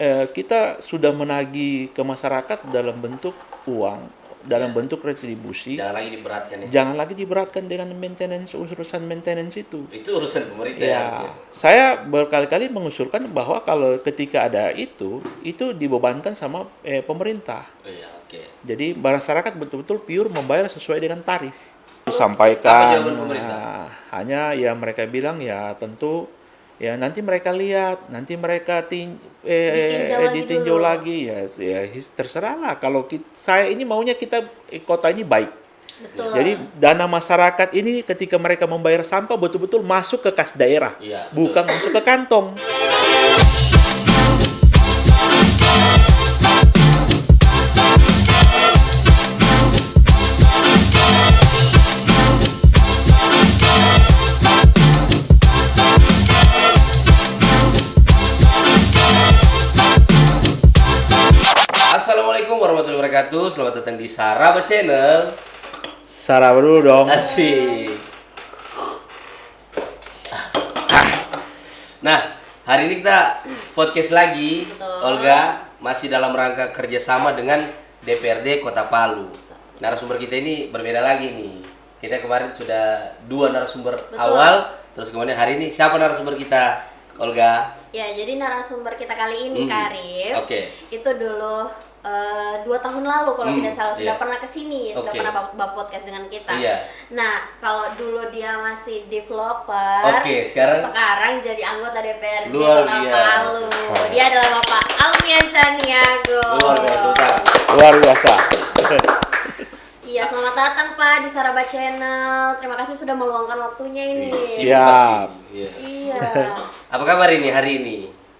kita sudah menagih ke masyarakat dalam bentuk uang, dalam bentuk retribusi. Jangan lagi diberatkan ya. Jangan lagi diberatkan dengan urusan maintenance itu. Itu urusan pemerintah Ya, harusnya. saya berkali-kali mengusulkan bahwa kalau ketika ada itu dibebankan sama pemerintah. Oh iya, oke. Jadi masyarakat betul-betul pure membayar sesuai dengan tarif. Apa Disampaikan, jawaban pemerintah? hanya ya mereka bilang ya tentu ya nanti mereka lihat, nanti mereka ditinjau lagi ya terserah lah. Kalau saya ini maunya kota ini baik. Betul. Jadi dana masyarakat ini ketika mereka membayar sampah betul-betul masuk ke kas daerah, Iya, bukan masuk ke kantong. Assalamualaikum warahmatullahi wabarakatuh. Selamat datang di Saraba Channel. Sarap dulu dong. Asik. Nah, hari ini kita podcast lagi. Betul. Olga masih dalam rangka kerjasama dengan DPRD Kota Palu. Narasumber kita ini berbeda lagi nih. Kita kemarin sudah 2 narasumber Betul. awal, terus kemudian hari ini siapa narasumber kita, Olga? Ya, jadi narasumber kita kali ini, Karim, Oke. itu dulu 2 tahun lalu kalau tidak salah sudah Iya. pernah kesini, sudah Oke. pernah bawa podcast dengan kita. Iya. Nah, kalau dulu dia masih developer, Oke, sekarang jadi anggota DPRD Luar Kota biasa. Palu. Dia adalah Bapak Alfian Chaniago. luar biasa. Luar biasa. Iya, selamat datang Pak di Saraba Channel. Terima kasih sudah meluangkan waktunya ini. Siap. Iya. Iya. Apa kabar ini hari ini?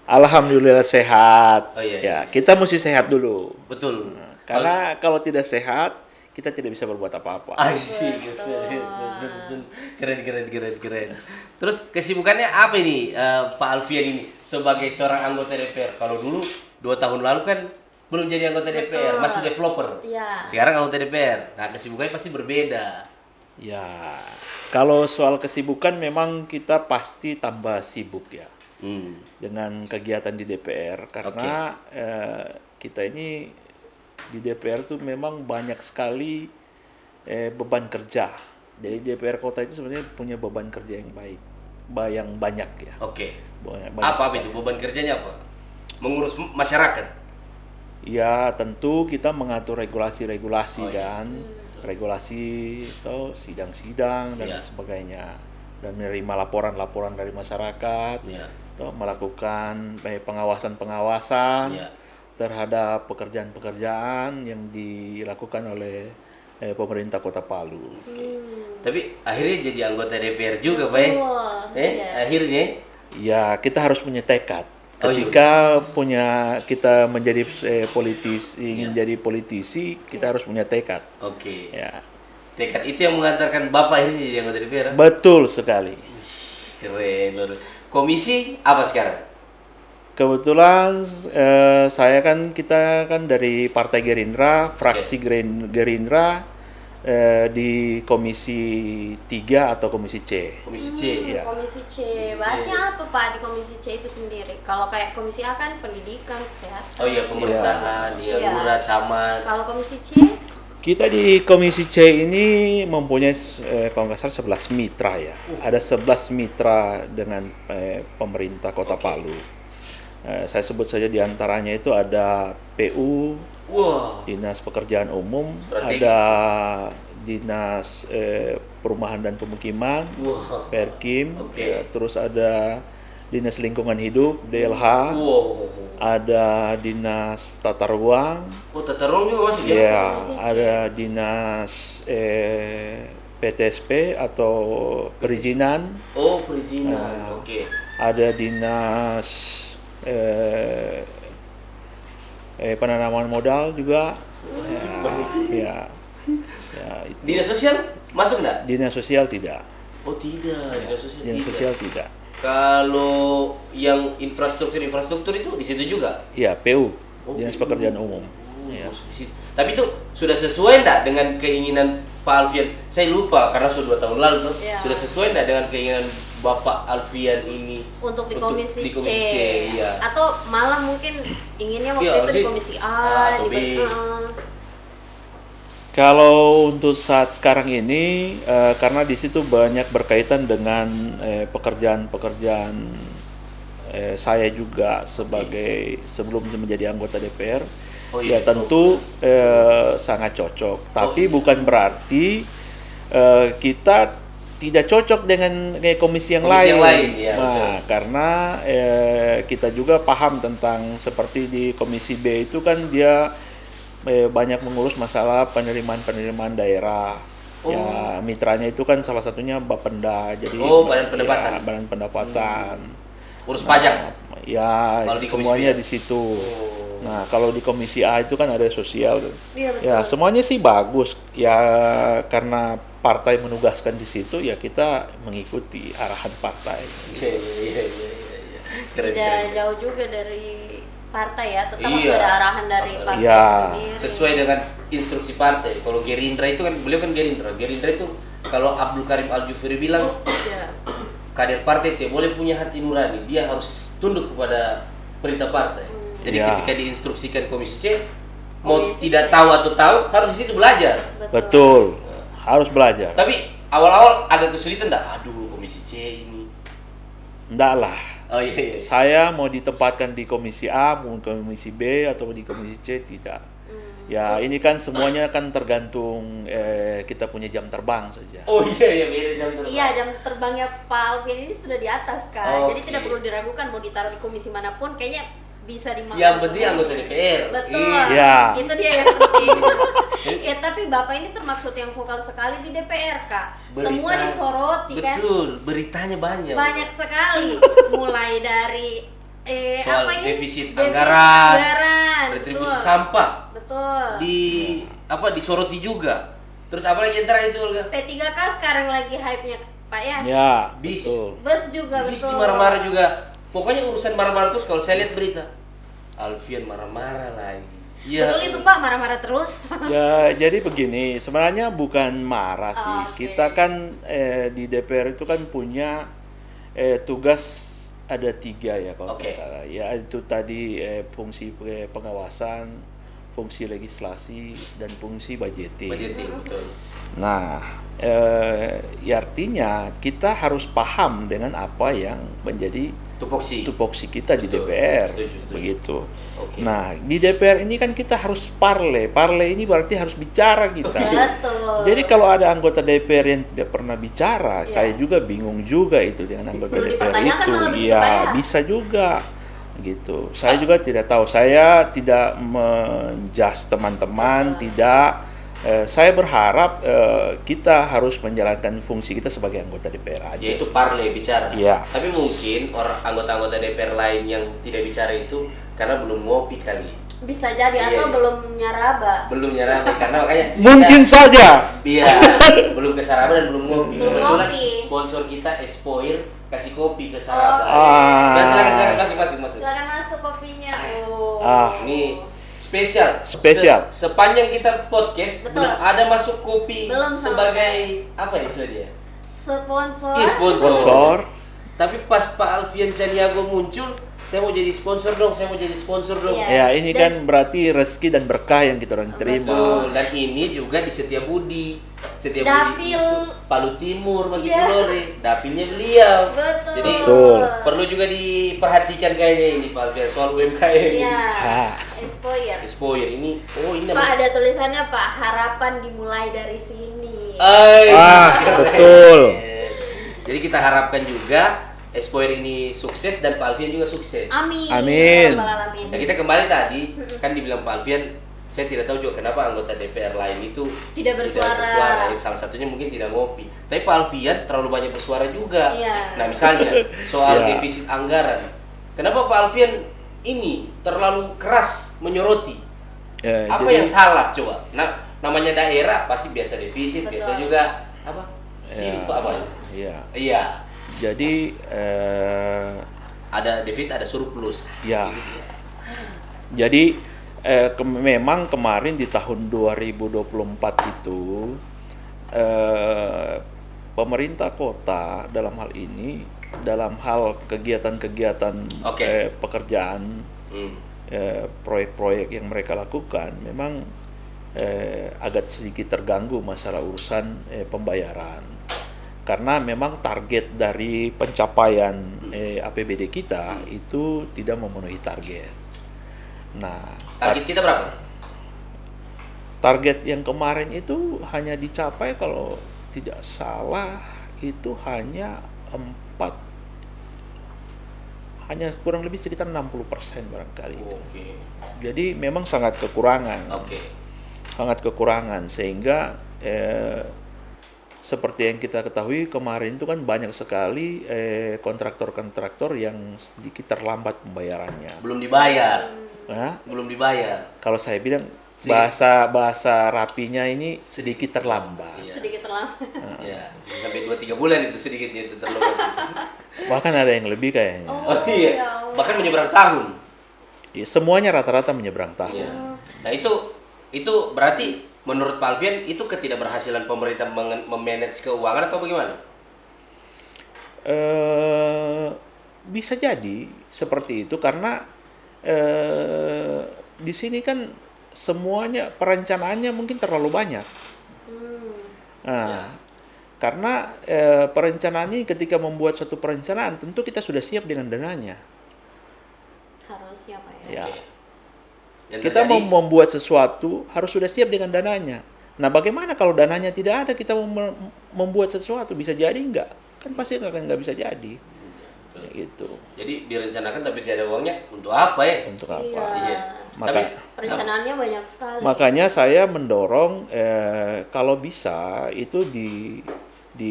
Alhamdulillah sehat. Oh, iya, Ya, iya. kita mesti sehat dulu. Betul. Karena kalau tidak sehat, kita tidak bisa berbuat apa-apa. Asik, keren. Terus kesibukannya apa ini Pak Alfian ini sebagai seorang anggota DPR? Kalau dulu 2 tahun lalu kan belum jadi anggota DPR, Betul. masih developer. Iya. Sekarang anggota DPR. Nah, kesibukannya pasti berbeda. Ya, kalau soal kesibukan memang kita pasti tambah sibuk ya dengan kegiatan di DPR karena kita ini di DPR tuh memang banyak sekali beban kerja. Jadi DPR kota itu sebenarnya punya beban kerja yang baik, yang banyak ya. Oke. Banyak Apa sekali. itu beban kerjanya apa? Mengurus masyarakat. Ya tentu kita mengatur regulasi-regulasi Oh, iya. kan, regulasi atau sidang-sidang dan Iya. sebagainya, dan menerima laporan-laporan dari masyarakat, Iya. atau melakukan pengawasan-pengawasan Iya. terhadap pekerjaan-pekerjaan yang dilakukan oleh pemerintah Kota Palu. Tapi akhirnya jadi anggota DPR juga, Pak. Betul, iya. Akhirnya. Ya kita harus punya tekad. Oh, iya. Ketika kita menjadi ingin Iya. jadi politisi, kita harus punya tekad. Oke. Ya, Tekad itu yang mengantarkan Bapak akhirnya jadi anggota DPR. betul sekali. Keren. Luar. Komisi apa sekarang? Kebetulan kita kan dari Partai Gerindra, fraksi Gerindra di Komisi 3 atau Komisi C. Komisi C. Iya. Komisi C. Bahasnya apa Pak di Komisi C itu sendiri? Kalau kayak Komisi A kan pendidikan, kesehatan. Oh iya, pemerintahan, iya, Iya. lurah, camat. Kalau Komisi C? Kita di Komisi C ini mempunyai kalau nggak salah 11 mitra ya. Ada 11 mitra dengan pemerintah Kota Palu. Saya sebut saja diantaranya itu ada PU, Wah. Dinas Pekerjaan Umum, Strategis. ada Dinas Perumahan dan Pemukiman, Wah. Perkim, Oke. ya, terus ada Dinas Lingkungan Hidup, DLH, Wow. ada Dinas Tata Ruang, Oh, tata ruang juga masuk ya? ya, Komisi C. ada Dinas PTSP atau perizinan, Oh, perizinan. Oke. ada Dinas penanaman modal juga, ya, itu. Dinas sosial masuk enggak? Dinas Sosial tidak, Oh, tidak. Dinas sosial Dinas tidak. Sosial tidak, Kalau yang infrastruktur itu di situ juga. ya PU, Oh, Dinas PU. Pekerjaan Umum. Ya. Masuk di situ. Tapi itu sudah sesuai enggak dengan keinginan Pak Alfian? Saya lupa karena sudah 2 tahun lalu tuh. Iya. Sudah sesuai enggak dengan keinginan Bapak Alfian ini untuk di komisi, di komisi C, iya. Atau malah mungkin inginnya waktu Iya, itu di harusnya komisi A A, atau B. Kalau untuk saat sekarang ini, karena di situ banyak berkaitan dengan pekerjaan-pekerjaan saya juga sebagai sebelum menjadi anggota DPR, Oh, iya. ya tentu sangat cocok. Tapi iya. bukan berarti kita tidak cocok dengan komisi yang Komisi lain. yang lain, ya, Nah, betul. karena kita juga paham tentang seperti di komisi B itu kan dia banyak mengurus masalah penerimaan daerah. Oh. Ya, mitranya itu kan salah satunya Bapenda. Jadi Badan pendapatan. ya, badan pendapatan. Urus pajak. Ya, Kalau di komisi semuanya B ya? di situ. Oh. Nah, kalau di komisi A itu kan ada sosial. Iya, betul. Ya, semuanya sih bagus. Ya, karena partai menugaskan di situ, ya kita mengikuti arahan partai. Iya. Keren, Tidak keren. jauh juga dari partai ya, tetap harus Iya. ada arahan dari partai Iya. sendiri. Sesuai dengan instruksi partai. Kalau Gerindra itu kan, beliau kan Gerindra. Gerindra itu kalau Abdul Karim Al-Jufri bilang Iya. kader partai tidak boleh punya hati nurani, dia harus tunduk kepada perintah partai. Jadi Ya. ketika diinstruksikan komisi C, mau Komisi tidak C. tahu atau tahu, harus di situ belajar. Betul. Harus belajar. Tapi awal-awal agak kesulitan enggak? Aduh, komisi C ini. Enggak lah. Oh iya. Saya mau ditempatkan di komisi A, mau komisi B, atau di komisi C, tidak. Ya, ini kan semuanya kan tergantung kita punya jam terbang saja. Oh iya, beda jam terbang. Iya, jam terbangnya Pak Alvin ini sudah di atas kan. Oke. Jadi tidak perlu diragukan mau ditaruh di komisi manapun, kayaknya bisa dimakan. Yang penting anggota DPR. Betul. Iya. Itu dia yang penting. Ya, tapi Bapak ini termaksud yang vokal sekali di DPR, Kak. Semua Berita- disoroti kan. Betul, beritanya banyak. Banyak sekali. Mulai dari Soal apa ini? defisit anggaran, retribusi betul. sampah. Betul. Disoroti juga. Terus apa lagi yang terakhir itu, Olga? P3K sekarang lagi hype-nya, Pak ya. Ya, Bis. betul. Bus juga Bis betul. marah-marah juga. Pokoknya urusan marah-marah terus kalau saya lihat berita. Alfian marah-marah lagi. Iya. Betul itu Pak, marah-marah terus. Ya, jadi begini, sebenarnya bukan marah sih. Oh, oke. Kita kan di DPR itu kan punya tugas ada 3 ya kalau Oke. nggak salah. Ya, itu tadi fungsi pengawasan, fungsi legislasi, dan fungsi budgeting. Budgeting, betul. Nah, ya artinya kita harus paham dengan apa yang menjadi Tupoksi. tupoksi kita di Betul. DPR, Setuju. begitu. Oke. Nah, di DPR ini kan kita harus parle ini berarti harus bicara kita. Betul. Jadi kalau ada anggota DPR yang tidak pernah bicara, Ya. saya juga bingung juga itu dengan anggota Perlu DPR dipertanyakan itu. malah begitu, Iya, Pak, ya? bisa juga gitu. Saya juga tidak tahu. Saya tidak menjudge teman-teman, Betul. tidak. Saya berharap kita harus menjalankan fungsi kita sebagai anggota DPR aja. Yaitu parle bicara. Iya. Tapi mungkin anggota-anggota DPR lain yang tidak bicara itu karena belum ngopi kali. Bisa jadi Iya. atau belum nyaraba. Belum nyarami karena makanya Mungkin saja. Iya, belum ke Saraba dan belum ngopi. Belum Kebetulan ngopi. sponsor kita Espoir kasih kopi ke Saraba. Ah. Nah, silakan masuk. Silakan masuk kopinya. Oh. Ini Spesial. Spesial. Sepanjang kita podcast Betul. belum ada masuk kopi Belum sama sebagai apa ya istilahnya? Sponsor. Iya, Sponsor. Tapi pas Pak Alfian Caniago muncul, saya mau jadi sponsor dong. Iya. Ya, ini Dan- kan berarti rezeki dan berkah yang kita orang terima. Betul. Dan ini juga di Setiabudi. Setiabudi Dapil. itu Palu Timur, Mati Iya. Kulore. Dapilnya beliau. Betul. Jadi Betul. perlu juga diperhatikan kayaknya ini Pak Alfian soal UMKM. Iya. Ah. Expoyer. Expoir ini. Oh, ini Pak ada tulisannya Pak, harapan dimulai dari sini. Betul. Jadi kita harapkan juga Expoir ini sukses dan Pak Alfian juga sukses. Amin. Amin. Ya Rabbal alamin. Nah, kita kembali tadi kan dibilang Pak Alfian, saya tidak tahu juga kenapa anggota DPR lain itu Tidak bersuara. Salah satunya mungkin tidak ngopi. Tapi Pak Alfian terlalu banyak bersuara juga. Iya. Nah, misalnya soal Iya. defisit anggaran. Kenapa Pak Alfian ini terlalu keras menyoroti? Apa Jadi- yang salah coba? Nah, namanya daerah pasti biasa defisit, Betul. biasa juga apa? Silva apa? Iya. Iya. Jadi Ada defisit, ada surplus. Ya. Gitu dia. jadi memang kemarin di tahun 2024 itu pemerintah kota dalam hal ini dalam hal kegiatan-kegiatan Oke. pekerjaan, proyek-proyek yang mereka lakukan, memang agak sedikit terganggu masalah urusan pembayaran. Karena memang target dari pencapaian APBD kita itu tidak memenuhi target. Nah, Target kita berapa? target yang kemarin itu hanya dicapai kalau tidak salah itu hanya kurang lebih sekitar 60% barangkali itu. Oke. Jadi memang sangat kekurangan. Oke. Sangat kekurangan sehingga seperti yang kita ketahui kemarin itu kan banyak sekali kontraktor-kontraktor yang sedikit terlambat pembayarannya. Belum dibayar. Nah, Belum dibayar. kalau saya bilang Sedikit. bahasa rapinya ini sedikit terlambat. Iya. Sedikit terlambat. Ya, bisa sampai 2-3 bulan itu sedikitnya itu terlambat. Bahkan ada yang lebih kayaknya. Oh iya. ya Allah. Bahkan menyeberang tahun. Ya, semuanya rata-rata menyeberang tahun. Iya. Nah, itu berarti menurut Pak Alfian itu ketidakberhasilan pemerintah memanage keuangan atau bagaimana? Bisa jadi seperti itu karena di sini kan semuanya perencanaannya mungkin terlalu banyak. Nah, karena perencanaannya ketika membuat suatu perencanaan tentu kita sudah siap dengan dananya. Harusnya Pak ya. Ya. Oke. Yang Kita terjadi, mau membuat sesuatu harus sudah siap dengan dananya. Nah, bagaimana kalau dananya tidak ada kita mau membuat sesuatu bisa jadi enggak? Kan pasti nggak bisa jadi. Ya, gitu. jadi direncanakan tapi tidak ada uangnya untuk apa ya? Untuk apa? Iya. Maka- Perencanaannya banyak sekali. Makanya saya mendorong kalau bisa itu di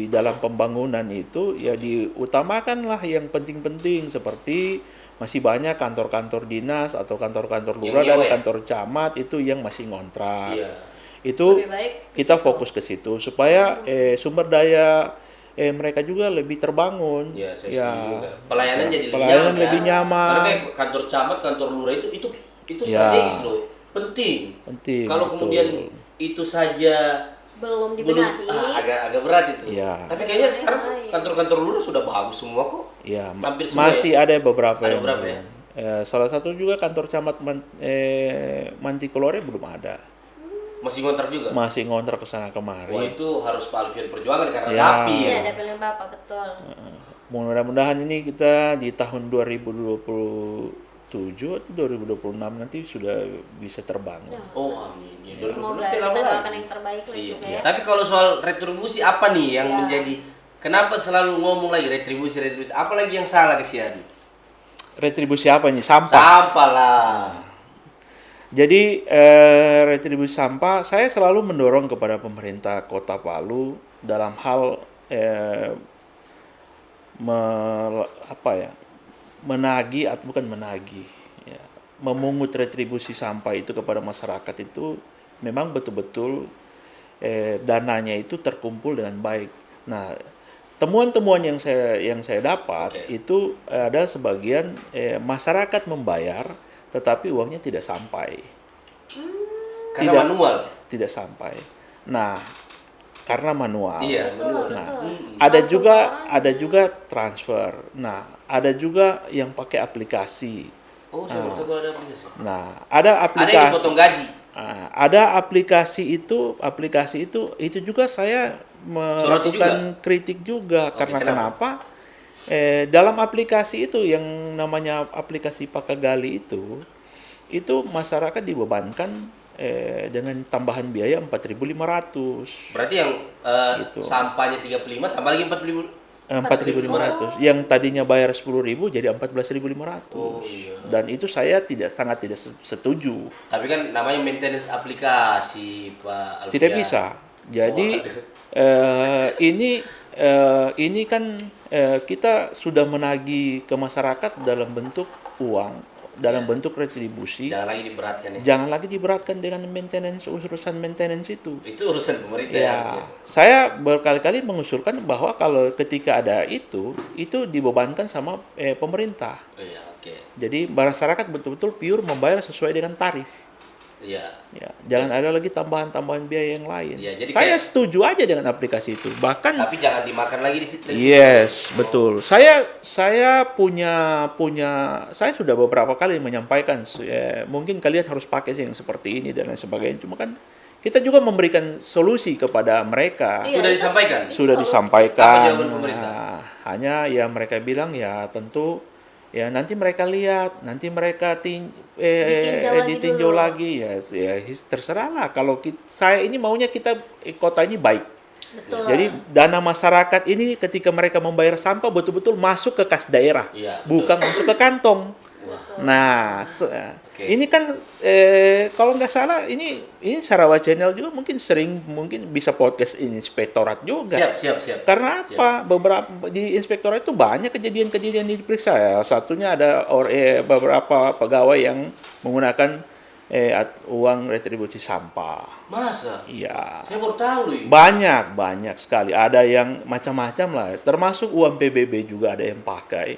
dalam pembangunan itu ya diutamakanlah yang penting-penting seperti masih banyak kantor-kantor dinas atau kantor-kantor lurah Yang dan nyewa ya? kantor camat itu yang masih ngontrak. Iya. Itu Lebih baik ke kita situ. fokus ke situ supaya sumber daya mereka juga lebih terbangun. Iya, saya setuju juga. Pelayanan jadi lebih pelayanan nyaman, lebih kan? nyaman. Karena kayak kantor camat, kantor lurah itu Ya. strategis loh, penting. Penting, Kalau betul. kemudian itu saja Belum belum dibenahi. agak berat itu. Ya. Tapi kayaknya sekarang Iya. kantor-kantor lurah sudah bagus semua kok. Ya, Hampir semua masih ya? ada beberapa Ada yang beberapa belum. ya? Salah satu juga kantor camat Mantikolore belum ada. Masih ngontrak juga. Masih ngontrak ke sana Wah, kemari. itu harus Pak Alfian perjuangan karena Ya. rapi Iya, ya. ada pilihan Bapak, betul. Mudah-mudahan ini kita di tahun 2027 atau 2026 nanti sudah bisa terbang. Oh, amin. Ya, Semoga 2026 kita lama lagi. doakan yang terbaik lah Iya. juga ya. Tapi kalau soal retribusi apa nih yang Iya. menjadi kenapa selalu ngomong lagi retribusi? Apa lagi yang salah kesian? Retribusi apa nih? Sampah. Sampah lah. Jadi retribusi sampah saya selalu mendorong kepada pemerintah Kota Palu dalam hal menagih atau bukan menagih ya, memungut retribusi sampah itu kepada masyarakat itu memang betul-betul dananya itu terkumpul dengan baik. Nah, temuan-temuan yang saya dapat itu ada sebagian masyarakat membayar tetapi uangnya tidak sampai. Karena manual. Tidak sampai. Nah, karena manual. Iya, manual. Nah, Betul. ada juga transfer. Nah, ada juga yang pakai aplikasi. Oh, saya baru tahu kalau ada aplikasi. Nah, ada Ada yang aplikasi. potong gaji. Ada aplikasi itu juga saya Soroti melakukan kritik juga. Oke, Karena kenapa? kenapa? Dalam aplikasi itu yang namanya aplikasi Pakagali itu masyarakat dibebankan dengan tambahan biaya 4.500. Berarti yang Gitu. sampahnya 35 tambah lagi 4.500. Yang tadinya bayar 10.000 jadi 14.500. Oh, iya. Dan itu saya sangat tidak setuju. Tapi kan namanya maintenance aplikasi, Pak Alfian. Tidak bisa. Jadi ini kan kita sudah menagih ke masyarakat dalam bentuk uang, dalam bentuk retribusi. Jangan lagi diberatkan ya. Jangan lagi diberatkan dengan urusan maintenance itu. Itu urusan pemerintah Ya, harusnya. saya berkali-kali mengusulkan bahwa kalau ketika ada itu dibebankan sama pemerintah. Iya, oke. Jadi masyarakat betul-betul pure membayar sesuai dengan tarif. Iya. Ya, jangan ada lagi tambahan-tambahan biaya yang lain. Iya, jadi Saya kayak- setuju aja dengan aplikasi itu. Bahkan Tapi jangan dimakan lagi di situ. yes, betul. Saya punya saya sudah beberapa kali menyampaikan mungkin kalian harus pakai yang seperti ini dan lain sebagainya. Cuma kan kita juga memberikan solusi kepada mereka. Iya, Sudah itu- disampaikan? itu Sudah solusi. disampaikan. Apa jawaban pemerintah? Nah, hanya ya mereka bilang ya tentu ya nanti mereka lihat, nanti mereka ditinjau dulu. lagi ya terserahlah. Kalau saya ini maunya kita kota ini baik. Betul. Jadi dana masyarakat ini ketika mereka membayar sampah betul-betul masuk ke kas daerah, Iya, bukan masuk ke kantong. Wah. Nah, Oke. ini kan kalau nggak salah ini Sarawak Channel juga mungkin bisa podcast inspektorat juga. Siap. Karena apa? Beberapa di inspektorat itu banyak kejadian-kejadian yang diperiksa ya. Satunya ada beberapa pegawai yang menggunakan uang retribusi sampah. Masa? Iya. Saya baru tahu loh ini. Banyak sekali. Ada yang macam-macam lah. Termasuk uang PBB juga ada yang pakai.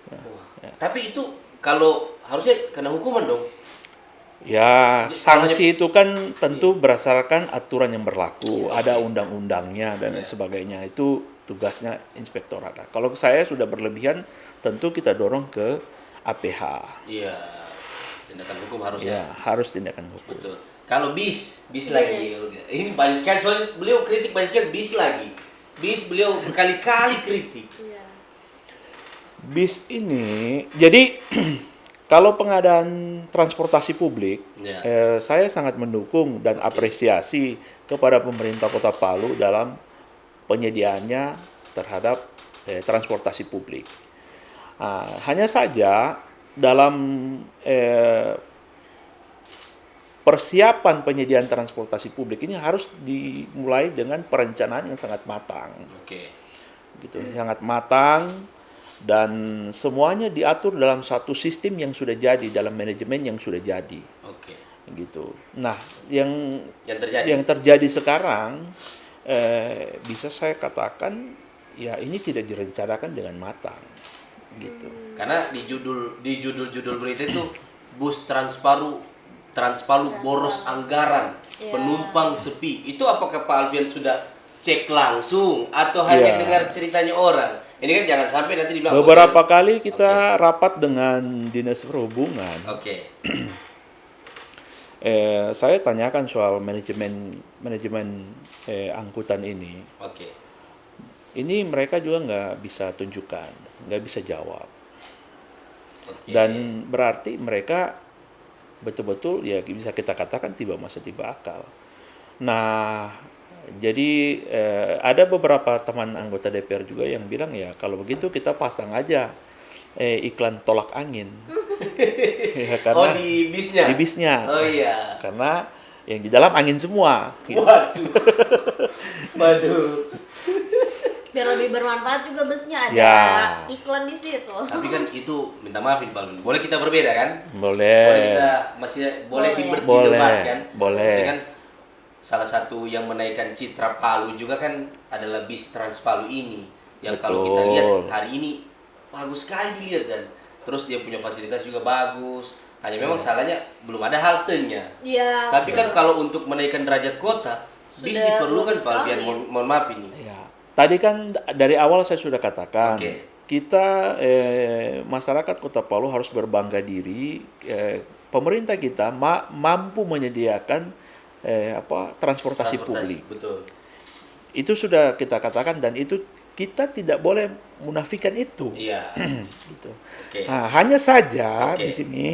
Wah. Tapi itu kalau harusnya kena hukuman dong. Ya, Jadi, sanksi itu kan tentu berdasarkan aturan yang berlaku. Iya, Ada oke. undang-undangnya dan lain Iya. sebagainya. Itu tugasnya inspektorat. Nah, kalau saya sudah berlebihan, tentu kita dorong ke APH. Iya. Tindakan hukum Ya, harusnya. harus tindakan hukum. Betul. Kalau bis Yes. lagi. Ini banyak sekali soalnya beliau kritik banyak sekali bis lagi. Bis beliau berkali-kali kritik. Iya. Bis ini, jadi kalau pengadaan transportasi publik, Ya. saya sangat mendukung dan Oke. apresiasi kepada pemerintah Kota Palu dalam penyediaannya terhadap transportasi publik. Hanya saja dalam persiapan penyediaan transportasi publik ini harus dimulai dengan perencanaan yang sangat matang. Oke. Gitu, sangat matang dan semuanya diatur dalam satu sistem yang sudah jadi, dalam manajemen yang sudah jadi, Oke. gitu. Nah, yang Yang terjadi. terjadi sekarang bisa saya katakan ya ini tidak direncanakan dengan matang, gitu. Karena di judul berita itu bus Transpalu boros anggaran, Ya. penumpang sepi. Itu apakah Pak Alfian sudah cek langsung atau hanya Ya. dengar ceritanya orang? Ini kan jangan sampai nanti dibilang Beberapa kali kita rapat dengan Dinas Perhubungan. Oke. Saya tanyakan soal manajemen angkutan ini. Oke. Ini mereka juga nggak bisa tunjukkan, nggak bisa jawab. Oke. Dan berarti mereka betul-betul ya bisa kita katakan tiba masa tiba akal. Nah, jadi ada beberapa teman anggota DPR juga yang bilang ya kalau begitu kita pasang aja iklan tolak angin. Ya, Oh, di bisnya? Di bisnya. Oh iya. Karena yang di dalam angin semua. Gitu. Waduh. Waduh. Biar lebih bermanfaat juga busnya ada Ya. iklan di situ. Tapi kan itu minta maaf Pak Alfian. Boleh kita berbeda kan? Boleh. Boleh kita masih boleh Boleh. didebatkan. Boleh. Maksudnya kan salah satu yang menaikkan citra Palu juga kan adalah bis Trans Palu ini. Yang kalau kita lihat Betul. hari ini bagus sekali dilihat dan terus dia punya fasilitas juga bagus. Hanya memang salahnya belum ada haltenya. Iya. Tapi kan kalau untuk menaikkan derajat kota, bis Sudah diperlukan bagus Pak Alfian. sekali. Mohon maaf ini. Ya. Tadi kan dari awal saya sudah katakan Oke. kita masyarakat Kota Palu harus berbangga diri. Pemerintah kita mampu menyediakan transportasi publik. Betul. Itu sudah kita katakan dan itu kita tidak boleh munafikan itu. Iya. Gitu. Oke. Nah, hanya saja Oke. di sini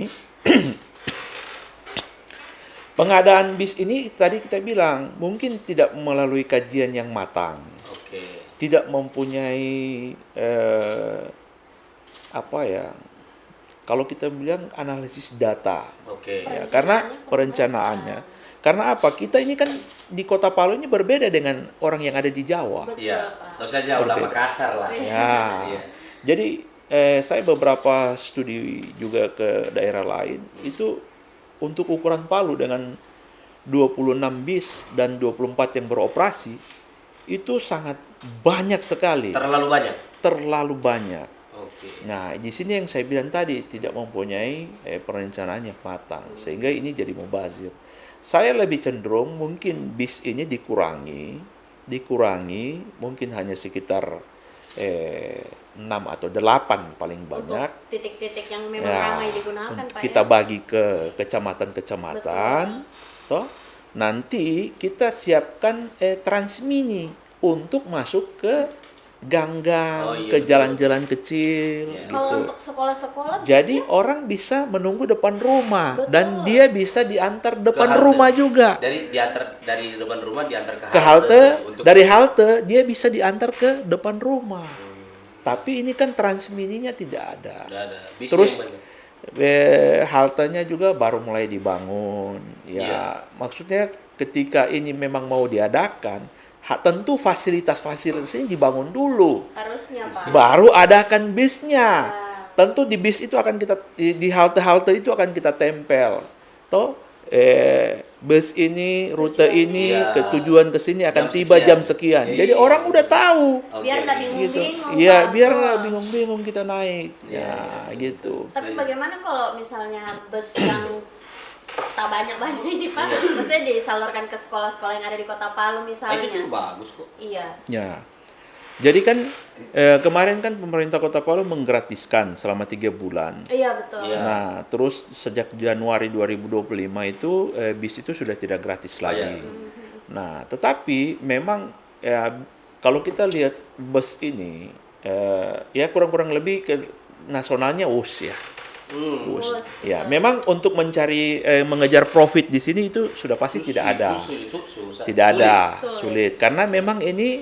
pengadaan bis ini tadi kita bilang mungkin tidak melalui kajian yang matang, Oke. tidak mempunyai kalau kita bilang analisis data, Oke. ya, karena perencanaannya. Karena apa? Kita ini kan di Kota Palu ini berbeda dengan orang yang ada di Jawa. Betul, Iya. Pak. Terus saja ulah Makassar lah. Ya. Iya. Jadi saya beberapa studi juga ke daerah lain itu untuk ukuran Palu dengan 26 bis dan 24 yang beroperasi itu sangat banyak sekali. Terlalu banyak. Terlalu banyak. Oke. Nah, di sini yang saya bilang tadi tidak mempunyai perencanaan yang matang, sehingga ini jadi mubazir. Saya lebih cenderung mungkin bis ini dikurangi mungkin hanya sekitar 6 atau 8 paling Untuk banyak. titik-titik yang memang Ya, ramai digunakan, Pak, kita ya. bagi ke kecamatan-kecamatan, toh. Nanti kita siapkan Transmini untuk masuk ke gang-gang, Oh, iya, ke betul. jalan-jalan kecil, Ya. Kalau gitu. untuk sekolah-sekolah Jadi bisnya orang bisa menunggu depan rumah Betul. dan dia bisa diantar depan halte. rumah juga. Dari depan rumah diantar Ke halte, untuk dari halte dia bisa diantar ke depan rumah. Tapi ini kan Transmininya tidak ada. Udah ada. Bisnya Terus yang banyak. haltenya juga baru mulai dibangun. Ya, Iya. maksudnya ketika ini memang mau diadakan, tentu fasilitas-fasilitas ini dibangun dulu. harusnya, Pak. Baru adakan bisnya. Ya. Tentu di bis itu akan kita di halte-halte itu akan kita tempel. Toh bus ini, rute Tujuannya. ini, Iya. ke tujuan ke sini akan Jam tiba sekian. jam sekian. Iya, Jadi iya. orang udah tahu. Biar Oke. nggak Gitu. bingung-bingung. Iya, Pak. biar Betul. nggak bingung-bingung kita naik. Iya, Ya, iya, gitu. Tapi bagaimana kalau misalnya bus yang tak banyak-banyak ini, Pak? Maksudnya disalurkan ke sekolah-sekolah yang ada di Kota Palu Itu misalnya. juga bagus kok. Iya. Ya. Jadi kan kemarin kan pemerintah Kota Palu menggratiskan selama 3 bulan. Iya, betul. Iya. Nah, terus sejak Januari 2025 itu bis itu sudah tidak gratis lagi. iya. Nah, tetapi memang kalau kita lihat bus ini ya kurang-kurang lebih ke nasionalnya US ya. Bus, Ya, betul. memang untuk mencari mengejar profit di sini itu sudah pasti tidak ada. Susah. Tidak ada, Sulit. sulit. Karena memang ini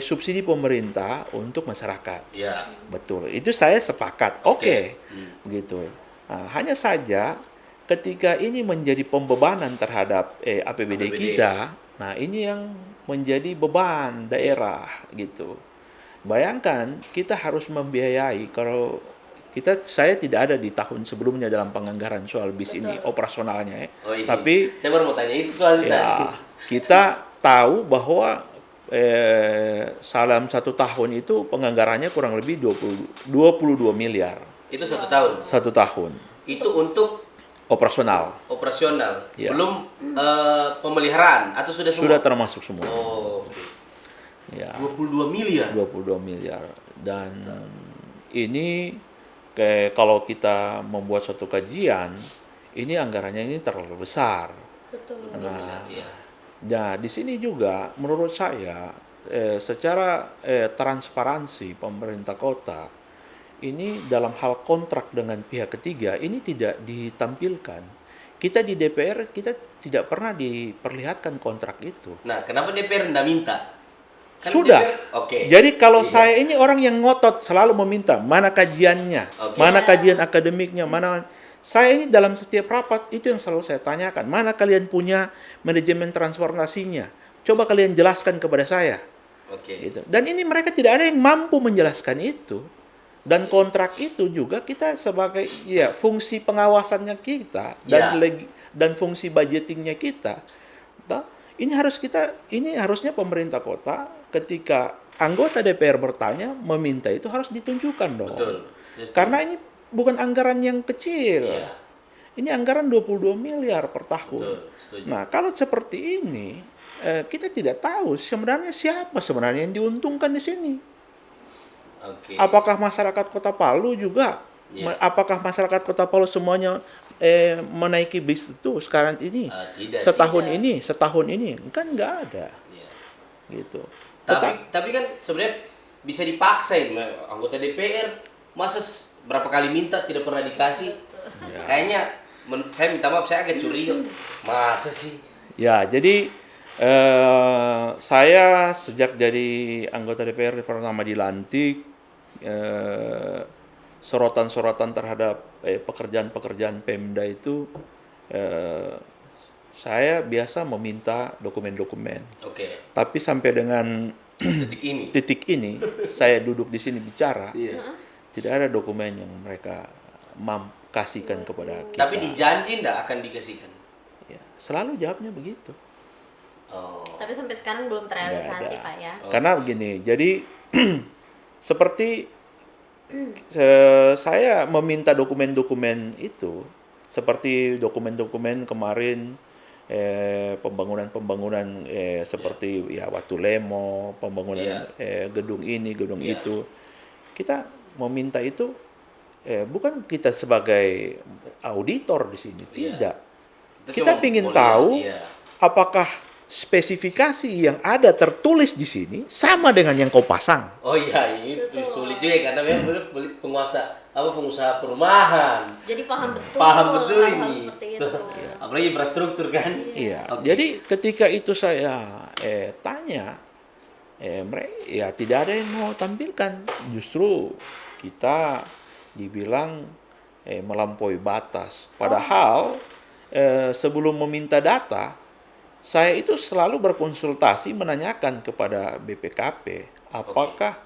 subsidi pemerintah untuk masyarakat. Ya. Betul, itu saya sepakat. Oke, begitu. Nah, hanya saja ketika ini menjadi pembebanan terhadap APBD kita, nah ini yang menjadi beban daerah gitu. Bayangkan kita harus membiayai kalau saya tidak ada di tahun sebelumnya dalam penganggaran soal bis ini operasionalnya ya. Oh, iya. Tapi saya baru mau tanya itu soalnya tadi. ya, kita tahu bahwa dalam 1 tahun itu penganggarannya kurang lebih 22 miliar. Itu 1 tahun. 1 tahun Itu untuk operasional. operasional. Ya. Belum pemeliharaan atau sudah semua? Sudah termasuk semua. Oh, oke. Ya, 22 miliar. 22 miliar. Dan ini kalau kita membuat suatu kajian, ini anggarannya ini terlalu besar. Betul. Nah, Iya. nah, di sini juga menurut saya secara transparansi pemerintah kota ini dalam hal kontrak dengan pihak ketiga ini tidak ditampilkan. Kita di DPR kita tidak pernah diperlihatkan kontrak itu. Nah, kenapa DPR nggak minta? Kan Sudah. DPR, oke. Jadi kalau Iya. saya ini orang yang ngotot selalu meminta mana kajiannya, Oke. mana Iya. kajian akademiknya, mana saya ini dalam setiap rapat itu yang selalu saya tanyakan, mana kalian punya manajemen transportasinya? Coba kalian jelaskan kepada saya. Oke. Gitu. Dan ini mereka tidak ada yang mampu menjelaskan itu. Dan kontrak itu juga kita sebagai fungsi pengawasannya kita dan Ya. dan fungsi budgetingnya kita. Toh, ini harusnya pemerintah kota ketika anggota DPR bertanya meminta itu harus ditunjukkan dong. Betul. Karena ini bukan anggaran yang kecil. Iya. Ini anggaran 22 miliar per tahun. Betul, setuju. Nah, kalau seperti ini kita tidak tahu sebenarnya siapa sebenarnya yang diuntungkan di sini. Oke. Apakah masyarakat Kota Palu juga? Iya. Apakah masyarakat Kota Palu semuanya menaiki bis itu sekarang ini? Tidak sih. Setahun ini kan nggak ada, Iya. gitu. Tapi kan sebenarnya bisa dipaksa ya, anggota DPR masa berapa kali minta tidak pernah dikasih. Ya. Kayaknya saya minta maaf, saya agak curiga. Masa sih? Ya, jadi saya sejak jadi anggota DPR pertama dilantik, sorotan-sorotan terhadap pekerjaan-pekerjaan Pemda itu saya biasa meminta dokumen-dokumen. Oke. Tapi sampai dengan Detik ini. saya duduk di sini bicara, Iya. tidak ada dokumen yang mereka kasihkan kepada kita. Tapi dijanji nggak akan dikasihkan. Ya, selalu jawabnya begitu. Oh. Tapi sampai sekarang belum terrealisasi, Nggak ada. Pak ya. Karena begini, jadi seperti saya meminta dokumen-dokumen itu, seperti dokumen-dokumen kemarin pembangunan seperti ya Watu Lemo, pembangunan gedung ini, gedung itu. Kita meminta itu bukan kita sebagai auditor di sini, tidak. Kita cuma ingin mau tahu lihat, apakah spesifikasi yang ada tertulis di sini sama dengan yang kau pasang. Oh iya, ini Betul. sulit juga ya, karena memang pengusaha perumahan. Jadi paham betul. Paham betul hal-hal ini. seperti So, itu. apalagi infrastruktur kan. Iya. Oke. Jadi ketika itu saya tanya, mereka ya tidak ada yang mau tampilkan. Justru kita dibilang melampaui batas. Padahal sebelum meminta data, saya itu selalu berkonsultasi menanyakan kepada BPKP apakah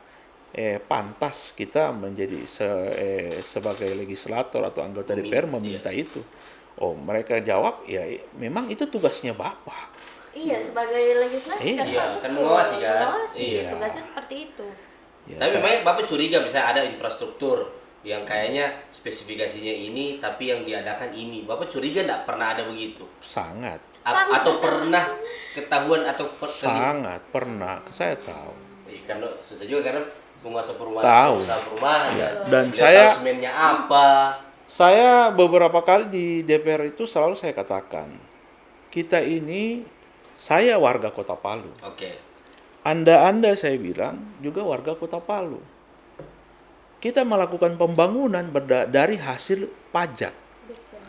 pantas kita menjadi sebagai legislator atau anggota DPR meminta itu. Oh, mereka jawab ya memang itu tugasnya Bapak. Iya, sebagai legislasi kan Iya, Pak, kan betul. mengawasi kan? Mengawasi, Iya. tugasnya seperti itu. Ya, Tapi saya- memangnya Bapak curiga bisa ada infrastruktur yang kayaknya spesifikasinya ini tapi yang diadakan ini. Bapak curiga nggak pernah ada begitu? sangat Atau pernah ketahuan atau sangat pernah saya tahu. Karena susah juga karena penguasa perumahan, Tahu. pengusaha perumahan Ya, kan. dan Dia saya- tahu semennya apa. Saya beberapa kali di DPR itu selalu saya katakan, kita ini, saya warga Kota Palu. Oke. Anda saya bilang juga warga Kota Palu. Kita melakukan pembangunan dari hasil pajak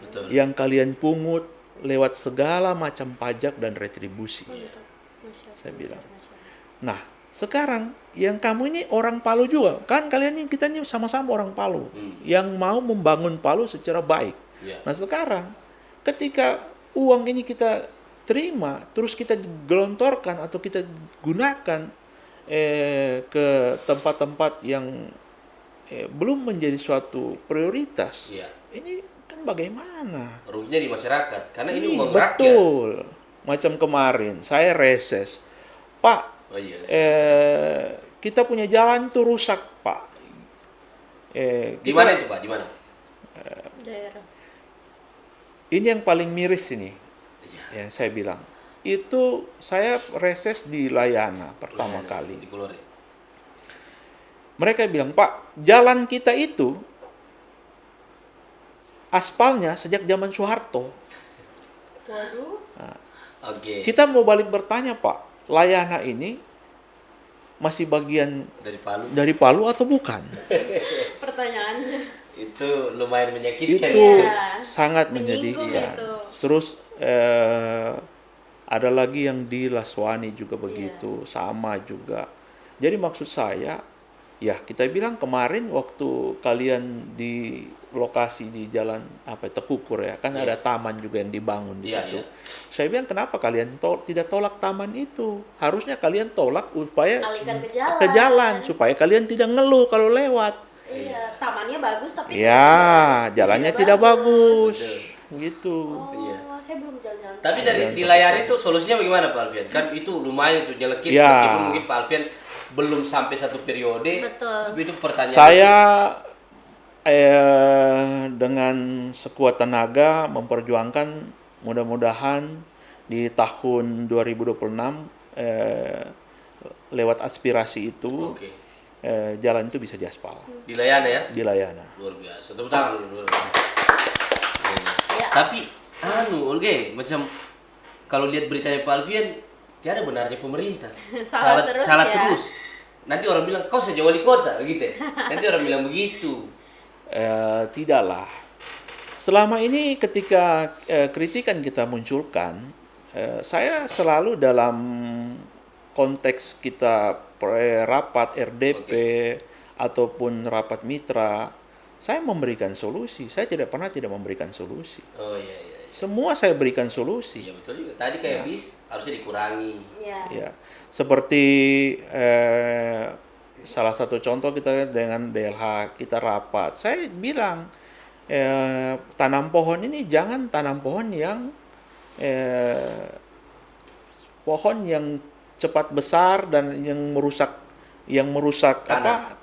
Betul. yang kalian pungut lewat segala macam pajak dan retribusi. Betul. Masya Allah. Saya bilang. Nah, sekarang yang kamu ini orang Palu juga, kan kalian ini kita ini sama-sama orang Palu yang mau membangun Palu secara baik. Iya. Nah, sekarang ketika uang ini kita terima, terus kita gelontorkan atau kita gunakan ke tempat-tempat yang belum menjadi suatu prioritas. Iya. Ini kan bagaimana? Ruginya di masyarakat karena ini Iya, uang rakyat. betul. Macam kemarin saya reses, Pak. Oh iya. Kita punya jalan tuh rusak, Pak. Di mana itu, Pak? Di mana? Daerah. Ini yang paling miris ini, Iya. yang saya bilang. Itu saya reses di Layana pertama Di kali. Kulore. Mereka bilang, Pak, jalan kita itu aspalnya sejak zaman Soeharto. Waduh. Oke. Kita mau balik bertanya, Pak, Layana ini masih bagian Dari Palu. dari Palu atau bukan? Pertanyaannya. Itu lumayan menyakitkan. Itu Iya. sangat Menyinggung menyedihkan. itu. Terus ada lagi yang di Laswani juga begitu, sama juga. Jadi maksud saya, ya kita bilang kemarin waktu kalian di lokasi di jalan Tekukur ya, kan ada taman juga yang dibangun di Iya, situ. iya. Saya bilang kenapa kalian tidak tolak taman itu? Harusnya kalian tolak supaya Alihkan ke jalan. supaya kalian tidak ngeluh kalau lewat. Iya, tamannya bagus tapi Ya, jalannya tidak bagus. Gitu. Oh, Iya. saya belum jalan-jalan. Tapi dari di layar itu solusinya bagaimana, Pak Alfian? Kan itu lumayan itu nyelekit Ya. meskipun mungkin Pak Alfian belum sampai satu periode. Betul. Tapi itu pertanyaan. Saya dengan sekuat tenaga memperjuangkan, mudah-mudahan di tahun 2026 lewat aspirasi itu Oke. jalan itu bisa diaspal Di Layana ya? di Layana. Luar biasa. Tepuk tangan dulu. Ya. Tapi Olga, macam kalau lihat beritanya Pak Alfian, tiada benarnya pemerintah. Salah terus salah ya. terus. Nanti orang bilang kau saja wali kota, begitu. Nanti orang bilang begitu. Tidaklah. Selama ini ketika kritikan kita munculkan, saya selalu dalam konteks kita rapat RDP ataupun rapat mitra, saya memberikan solusi. Saya tidak pernah tidak memberikan solusi. Oh iya iya. Semua saya berikan solusi. Iya betul juga. Tadi kayak bis harusnya dikurangi. Iya. Ya, seperti salah satu contoh kita dengan DLH kita rapat. Saya bilang tanam pohon ini jangan tanam pohon yang pohon yang cepat besar dan yang merusak yang merusak tanah,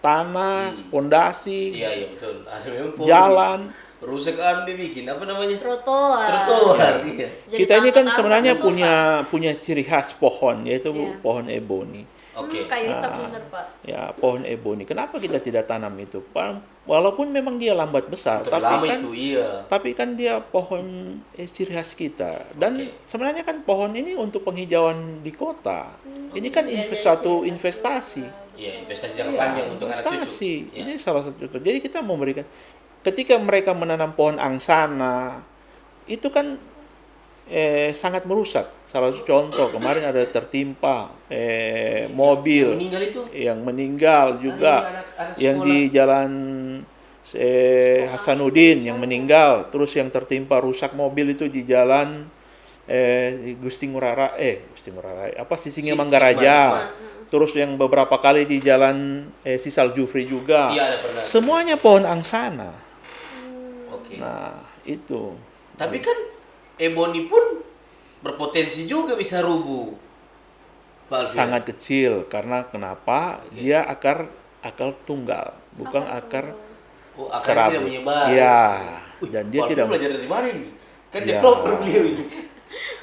pondasi, Iya, iya betul. Ada memang pohon jalan. rusak dibikin apa namanya? Trotoar. Trotoar. Iya. Jadi Kita ini kan angkot-angkot sebenarnya betul, punya ciri khas pohon, yaitu Iya. pohon eboni. Oke. Kayu hitam bener Pak. Ya, pohon eboni. Kenapa kita tidak tanam itu? Walaupun memang dia lambat besar, Tapi lama itu, iya. tapi kan dia pohon ciri khas kita. Dan Oke. sebenarnya kan pohon ini untuk penghijauan di kota. Ini kan Biar jadi satu ciri khas investasi. juga. Iya, investasi jangka panjang untuk anak cucu. Investasi. Iya. Ini salah satu contoh. Jadi kita memberikan, ketika mereka menanam pohon angsana, itu kan sangat merusak. Salah satu contoh kemarin ada tertimpa mobil Yang meninggal itu. yang meninggal juga, anak yang sekolah. di jalan Hasanuddin yang meninggal, terus yang tertimpa rusak mobil itu di jalan Gusti Ngurah Rai, apa Sisinga Manggaraja. Terus yang beberapa kali di jalan Sisal Jufri juga. Iya, ada pernah. Semuanya pohon angsana. Oke. Nah, itu. Tapi kan eboni pun berpotensi juga bisa rubuh. Pak Alfian. Sangat kecil karena kenapa? Dia akar tunggal, bukan akar Oh, akarnya serabut. tidak menyebar. Iya, Wih, dan dia Pak tidak. Alfian belajar dari mana ini? Kan Iya. developer beliau ini.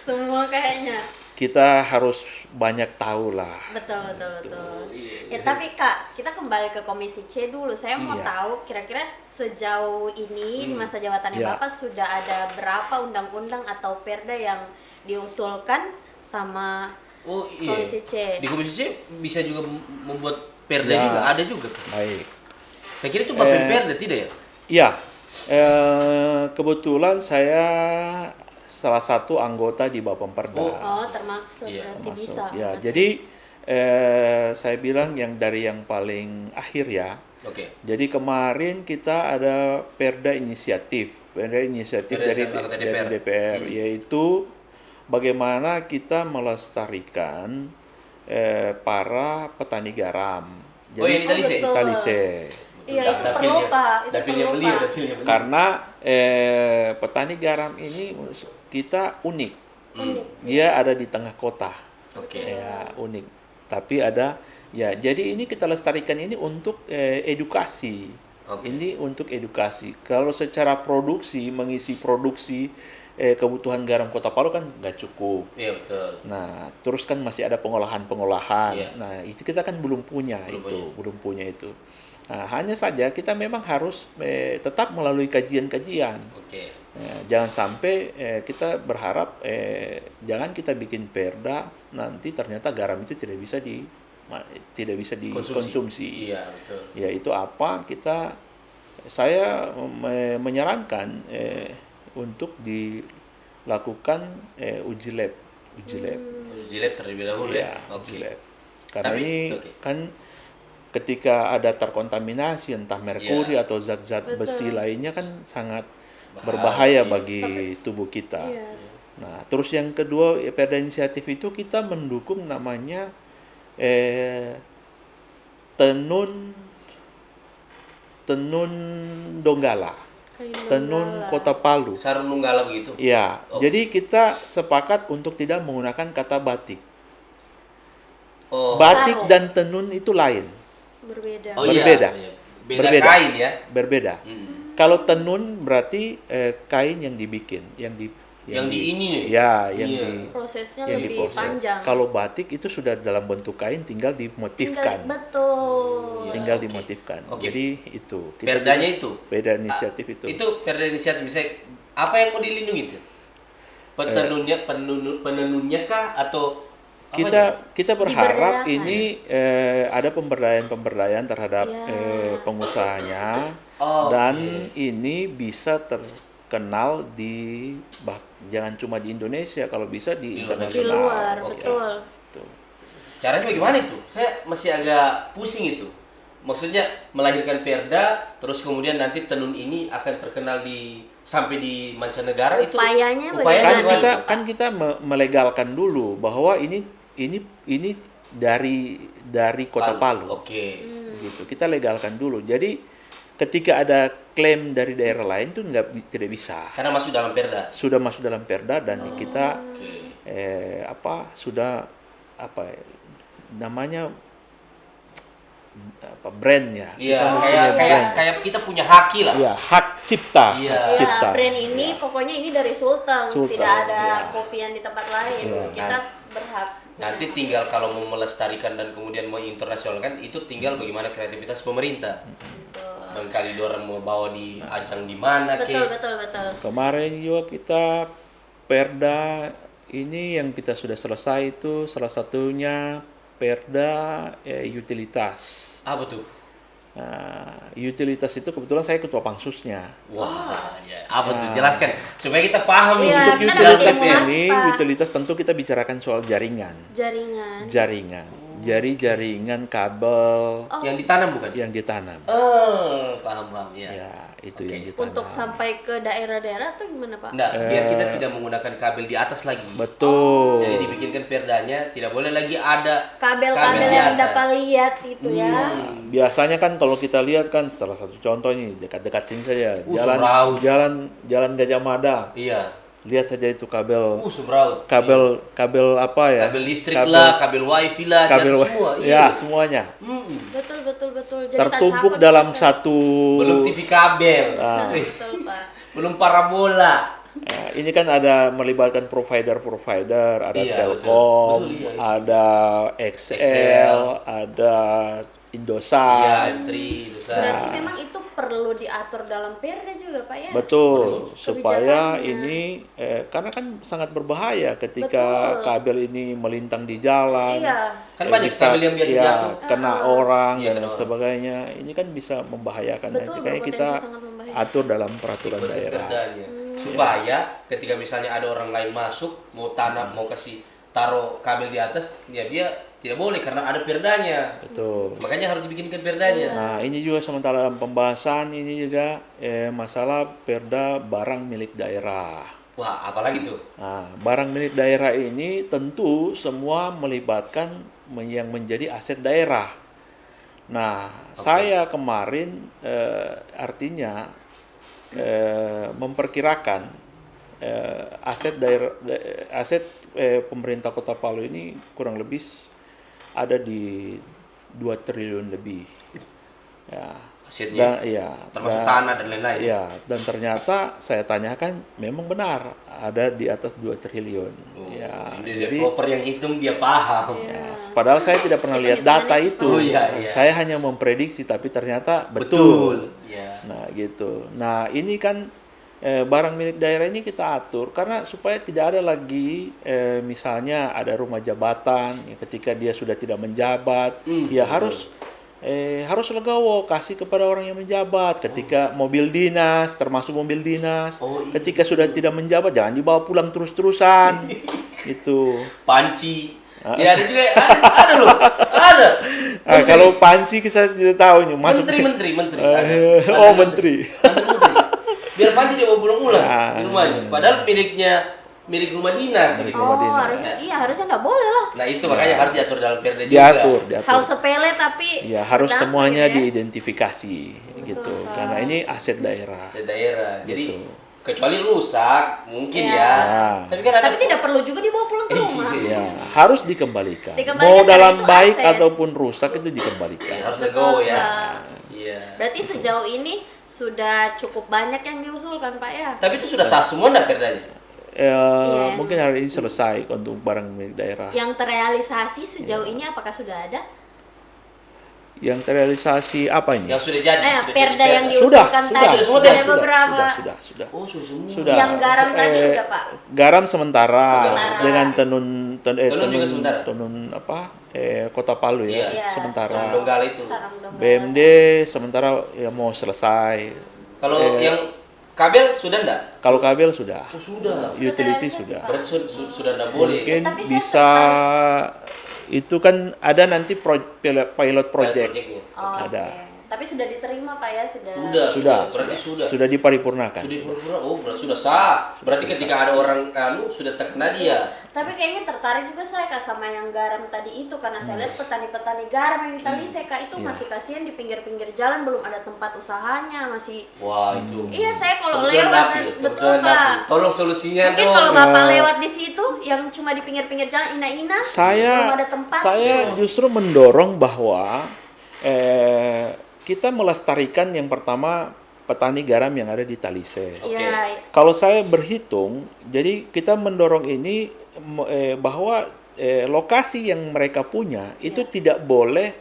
Semua kayaknya. Kita harus banyak tahu lah. Betul. Ya tapi Kak, kita kembali ke Komisi C dulu. Saya mau Iya. tahu kira-kira sejauh ini di masa jabatannya Iya. Bapak sudah ada berapa undang-undang atau perda yang diusulkan sama Oh iya. Komisi C? Di Komisi C bisa juga membuat perda Ya. juga, ada juga. Baik. Saya kira itu Bapak perda tidak ya? Iya, kebetulan saya salah satu anggota di Bapemperda. Oh, termaksud Iya, berarti Termasuk. bisa. Ya, masuk. jadi saya bilang yang dari yang paling akhir ya. Oke. Jadi kemarin kita ada perda inisiatif Perda dari anggota dari DPR. DPR, yaitu bagaimana kita melestarikan para petani garam. Oh, yang di Talise? betul. Talise. Iya, itu perlu Pak. Itu Dapilnya perlu beliau, Pak. dapilnya beliau. Karena petani garam ini kita unik. Unik. Dia ada di tengah kota. Oke. Ya, unik. Tapi ada ya, jadi ini kita lestarikan ini untuk edukasi. Oke. Ini untuk edukasi. Kalau secara produksi, mengisi produksi kebutuhan garam Kota Palu kan nggak cukup. Iya betul. Nah, terus kan masih ada pengolahan-pengolahan. Iya. Nah, itu kita kan belum punya belum punya itu. Nah, hanya saja kita memang harus tetap melalui kajian-kajian. Oke. Jangan sampai kita berharap jangan kita bikin perda nanti ternyata garam itu tidak bisa dikonsumsi. Iya betul. Ya itu apa? Saya menyarankan untuk dilakukan uji lab. Uji lab terlebih dahulu ya. Uji Oke. lab. Karena Tapi- ini oke. kan ketika ada terkontaminasi entah merkuri Iya. atau zat-zat Betul. besi lainnya kan sangat Bahaya. berbahaya bagi tubuh kita. Iya. Nah, terus yang kedua perda inisiatif itu kita mendukung namanya tenun Donggala, Kayu tenun Donggala. Kota Palu. Sarung Nunggala begitu. Ya, Oh. jadi kita sepakat untuk tidak menggunakan kata batik. Oh. Batik Sarung. dan tenun itu lain, Berbeda. Oh iya. berbeda. Iya. Beda Berbeda. kain ya. berbeda. Hmm. Kalau tenun berarti kain yang dibikin, yang di ini. Ya, yang Iya. di Prosesnya yang lebih diproses. panjang. Kalau batik itu sudah dalam bentuk kain, tinggal dimotifkan. Betul. Iya. Tinggal Oke. dimotifkan. Oke. Jadi itu. Perdanya itu. Perda inisiatif itu. Itu perda inisiatif misalnya apa yang mau dilindungi itu? Penenunnya kah atau Kita berharap Diberdayakan. ini ada pemberdayaan terhadap Ya. pengusahanya Oh, dan oke. ini bisa terkenal jangan cuma di Indonesia, kalau bisa di Di luar Di internasional. luar, Oke. betul. Gitu. Caranya bagaimana itu? Saya masih agak pusing itu. Maksudnya melahirkan perda, terus kemudian nanti tenun ini akan terkenal sampai di mancanegara itu. Upayanya Kan bagaimana? kita melegalkan dulu bahwa ini dari Kota Palu. Oke. Gitu. Kita legalkan dulu. Jadi ketika ada klaim dari daerah lain tuh tidak bisa. Karena masuk dalam perda. Sudah masuk dalam perda dan kita Oke. sudah namanya brandnya. Iya, Kita kayak punya kayak brand. kayak kita punya haki lah. Ya, hak cipta. Iya. Hak Ya, cipta. brand ini pokoknya ini dari Sulteng, Sulteng, tidak ada iya. kopi yang di tempat lain. Iya. Kita berhak. Nanti tinggal kalau mau melestarikan dan kemudian mau internasionalkan itu tinggal bagaimana kreativitas pemerintah. Betul. Barangkali orang mau bawa di ajang di mana Betul, kek. betul, betul. Kemarin juga kita Perda ini yang kita sudah selesai itu salah satunya Perda utilitas. Apa tuh? Nah, utilitas itu kebetulan saya ketua pansusnya. Wah, ya. Apa tuh? Jelaskan supaya kita paham nih Iya, untuk kita Utilitas bikin lagi, ini, Pak. utilitas tentu kita bicarakan soal jaringan. Jaringan. Jadi jaringan kabel yang ditanam bukan? yang ditanam. Paham ya. Ya, itu Oke. yang ditanam. Untuk sampai ke daerah-daerah atau gimana, Pak? Enggak, biar kita tidak menggunakan kabel di atas lagi. Betul. Jadi dibikinkan perdanya tidak boleh lagi ada Kabel-kabel di yang atas. dapat lihat itu ya. Biasanya kan kalau kita lihat kan salah satu contoh ini dekat-dekat sini saja Semraut. jalan Gajah Mada. Iya. Lihat saja itu kabel Semraut. kabel apa ya? Kabel listrik lah, kabel wifi lah, di kabel atas semua. ya semuanya Betul, betul, betul. Jadi tertumpuk Tansako dalam di atas. satu. Belum TV kabel. Nah, betul, Pak. Belum parabola. Ini kan ada melibatkan provider, ada Iya, Telkom, betul, iya. ada XL, ada Indosat. Iya, M3 Indosat. Berarti memang itu perlu diatur dalam perda juga, Pak ya? Betul, supaya Kebijakannya. ini karena kan sangat berbahaya ketika Betul. kabel ini melintang di jalan. Iya. Kan banyak kabel yang biasa ya, jatuh. kena orang Iya, dan kena orang. sebagainya. Ini kan bisa membahayakan. Betul, Jadi kayak kita berpotensi sangat membahayakan. atur dalam peraturan Ikut daerah. perdanya. Supaya ketika misalnya ada orang lain masuk mau tanam mau kasih taruh kabel di atas, ya dia tidak boleh karena ada perdanya. Betul. Makanya harus dibikinkan perdanya. Nah, ini juga sementara dalam pembahasan ini juga masalah perda barang milik daerah. Wah, apalagi tuh? Nah, barang milik daerah ini tentu semua melibatkan yang menjadi aset daerah. Nah, saya kemarin artinya memperkirakan aset pemerintah Kota Palu ini kurang lebih ada di 2 triliun lebih. Ya. Asetnya. Iya. Termasuk tanah dan lain-lain. Iya, dan ternyata saya tanyakan memang benar ada di atas 2 triliun. Ya, Ini jadi developer yang hitung dia paham. ya, padahal saya tidak pernah Kita lihat hitungannya data cepat. itu. Oh, iya, iya. Saya hanya memprediksi tapi ternyata betul. Ya. Nah, gitu. Nah, ini kan barang milik daerah ini kita atur karena supaya tidak ada lagi misalnya ada rumah jabatan ya, ketika dia sudah tidak menjabat, ya harus legowo kasih kepada orang yang menjabat. Ketika mobil dinas, termasuk mobil dinas, ketika sudah tidak menjabat jangan dibawa pulang terus-terusan. Itu. Panci. Ya ada juga ada loh. Ada. Kalau panci kita tidak tahu nih masuk Menteri. oh, menteri. Menteri. Biar panci dia bawa pulang-pulang Ah. di rumahnya. Padahal milik rumah dinas. Oh, harusnya nggak boleh lah. Nah itu makanya harus diatur dalam perda juga. Diatur. Hal sepele tapi Ya harus berdampak semuanya ya. diidentifikasi gitu. Pak. Karena ini aset daerah. Sedaerah. Jadi Gitu. kecuali rusak mungkin Iya. ya. Ya. Tapi kan ada Tapi tidak perlu juga dibawa pulang ke rumah. Ya, harus dikembalikan. Dikembalikan Mau karena dalam itu baik aset. ataupun rusak itu dikembalikan. harus Betul, legowo ya. Pak. Iya. Berarti sejauh ini sudah cukup banyak yang diusulkan, Pak ya? Tapi itu sudah sah semua enggak perdanya? Iya. Mungkin hari ini selesai untuk barang milik daerah. Yang terrealisasi sejauh Iya. ini apakah sudah ada? Yang terrealisasi apa ini? Yang sudah jadi. sudah Perda jadi yang perda. diusulkan tadi Sudah semua ada tadi? beberapa. Sudah. Oh, sudah semua. Sudah. Yang garam tadi udah, Pak? Garam sementara, Sementara. dengan tenun Tenun juga sementara? tenun apa? Kota Palu ya, Iya. sementara. Sarang Donggala itu. Sarang Donggala. BMD sementara ya mau selesai. Kalau yang kabel sudah enggak? Kalau kabel sudah. Oh, sudah. Utility terrealisasi, sudah. Pak. Berarti sudah enggak boleh. Mungkin Tapi saya bisa itu kan ada nanti pilot project. Project-nya. Oh, Ada. oke. Tapi sudah diterima, Pak ya? Sudah. Berarti sudah. Sudah diparipurnakan. Sudah pura-pura. Oh, berarti sudah sah. Berarti ketika ada orang sudah terkena dia. Tapi kayaknya tertarik juga saya Kak sama yang garam tadi itu karena saya lihat petani-petani garam yang di Talise Kak itu masih kasihan di pinggir-pinggir jalan belum ada tempat usahanya masih. Wah, itu. Iya saya kalau Kebetulan lewat Dapi, dan betul kebetulan Pak. Dapi. Tolong solusinya Mungkin dong. kalau Bapak lewat di situ yang cuma di pinggir-pinggir jalan ina-ina belum Saya ada tempat. saya gitu. justru mendorong bahwa kita melestarikan yang pertama petani garam yang ada di Talise. Iya. Kalau saya berhitung, jadi kita mendorong ini bahwa lokasi yang mereka punya itu tidak boleh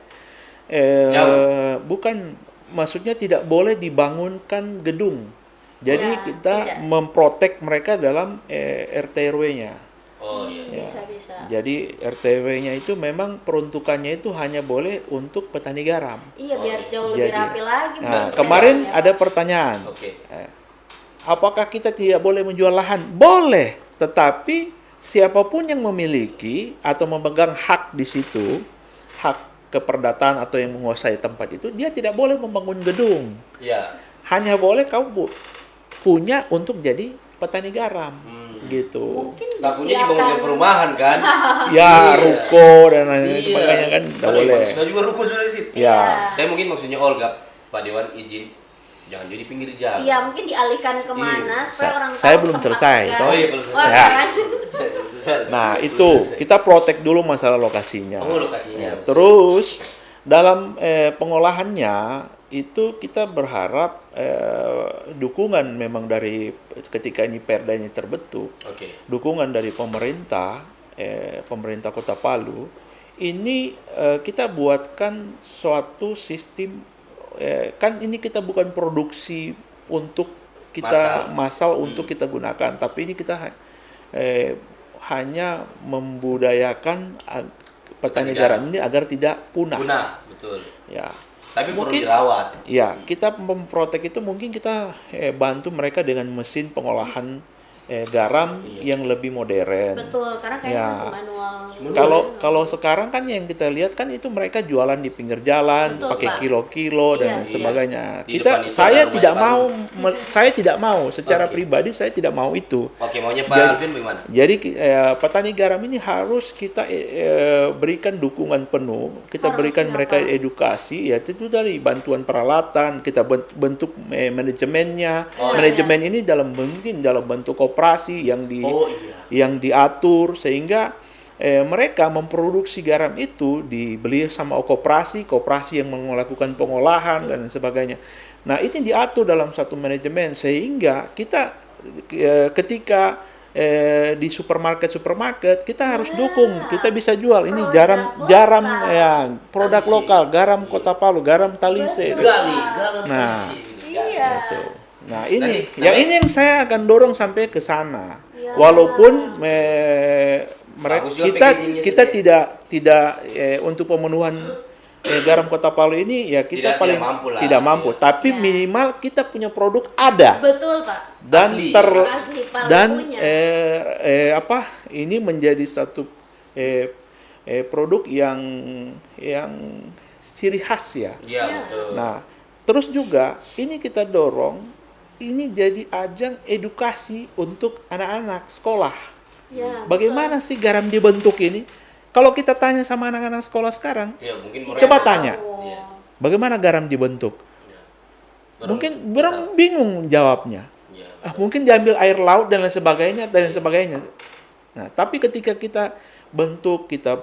bukan, maksudnya tidak boleh dibangunkan gedung. Jadi Ya, kita tidak. memprotek mereka dalam RT RW-nya. Oh iya. Bisa. Jadi RTW-nya itu memang peruntukannya itu hanya boleh untuk petani garam. Iya, Oh, biar iya. jauh lebih Jadi, rapi lagi. Nah, bentuknya kemarin ya, ada Pak. pertanyaan. Oke. Apakah kita tidak boleh menjual lahan? Boleh, tetapi siapapun yang memiliki atau memegang hak di situ, hak keperdataan atau yang menguasai tempat itu, dia tidak boleh membangun gedung. Iya. Hanya boleh kamu punya untuk jadi petani garam, gitu. Mungkin Takutnya disiapkan. dibangun perumahan kan? Ya, Iya. ruko dan lain sebagainya kan tidak Kalau boleh. Sudah juga ruko sudah di situ. Ya. Tapi mungkin maksudnya Olga, Pak Dewan izin, jangan jadi pinggir jalan. Iya, mungkin dialihkan kemana Iya. supaya orang Saya tahu belum tempat selesai, tinggal. toh. Oh iya, belum selesai. Oh, Ya. kan? Nah, itu kita protek dulu masalah lokasinya. Oh, lokasinya. Ya, terus dalam pengolahannya itu kita berharap dukungan memang dari ketika ini Perda ini terbentuk, Oke. dukungan dari pemerintah pemerintah Kota Palu ini kita buatkan suatu sistem kan ini kita bukan produksi untuk kita massal untuk kita gunakan, tapi ini kita hanya membudayakan petani garam ini agar tidak punah. Punah, betul. Ya. Tapi perlu Mungkin- dirawat. Ya, kita memprotek itu mungkin kita bantu mereka dengan mesin pengolahan garam yang lebih modern. Betul, karena kayaknya Ya. masih manual. Kalau sekarang kan yang kita lihat kan itu mereka jualan di pinggir jalan, Betul, pakai Pak. kilo-kilo dan Iya, sebagainya. Di depan itu Saya ada tidak rumah mau, saya tidak mau secara Oke. pribadi saya tidak mau itu. Oke, maunya Pak Jadi- Alvin bagaimana? Jadi petani garam ini harus kita berikan dukungan penuh, kita Harus, berikan mereka kenapa? edukasi, ya itu dari bantuan peralatan, kita bentuk manajemennya. Oh, Manajemen ini mungkin dalam bentuk koperasi Oh iya. yang diatur sehingga mereka memproduksi garam itu dibeli sama koperasi yang melakukan pengolahan dan sebagainya. Nah, itu diatur dalam satu manajemen sehingga kita ketika di supermarket kita harus dukung, kita bisa jual ini Produk garam lokal. ya, produk Talise. lokal, garam Kota Palu, garam Talise. Betul. Gali, garam Nah. polisi gitu. Iya. Gitu. Nah, ini Nanti ini yang saya akan dorong sampai ke sana. Ya. Walaupun Bagus juga kita packagingnya kita sendiri. tidak untuk pemenuhan garam Kota Palu ini ya kita Tidak paling mampu lah. tidak mampu, Iya. tapi Ya. minimal kita punya produk ada Betul, Pak. dan Asli. Asli, Palu dan punya. ini menjadi satu produk yang ciri khas ya. Iya, Iya. betul. Nah, terus juga ini kita dorong ini jadi ajang edukasi untuk anak-anak sekolah. Ya, Bagaimana sih garam dibentuk ini? Kalau kita tanya sama anak-anak sekolah sekarang, Iya, mungkin betul. Coba Tidak tanya. tahu. Iya. bagaimana garam dibentuk? Iya. Mungkin orang bingung jawabnya. Iya. Mungkin diambil air laut dan lain sebagainya. Nah, tapi ketika kita bentuk, kita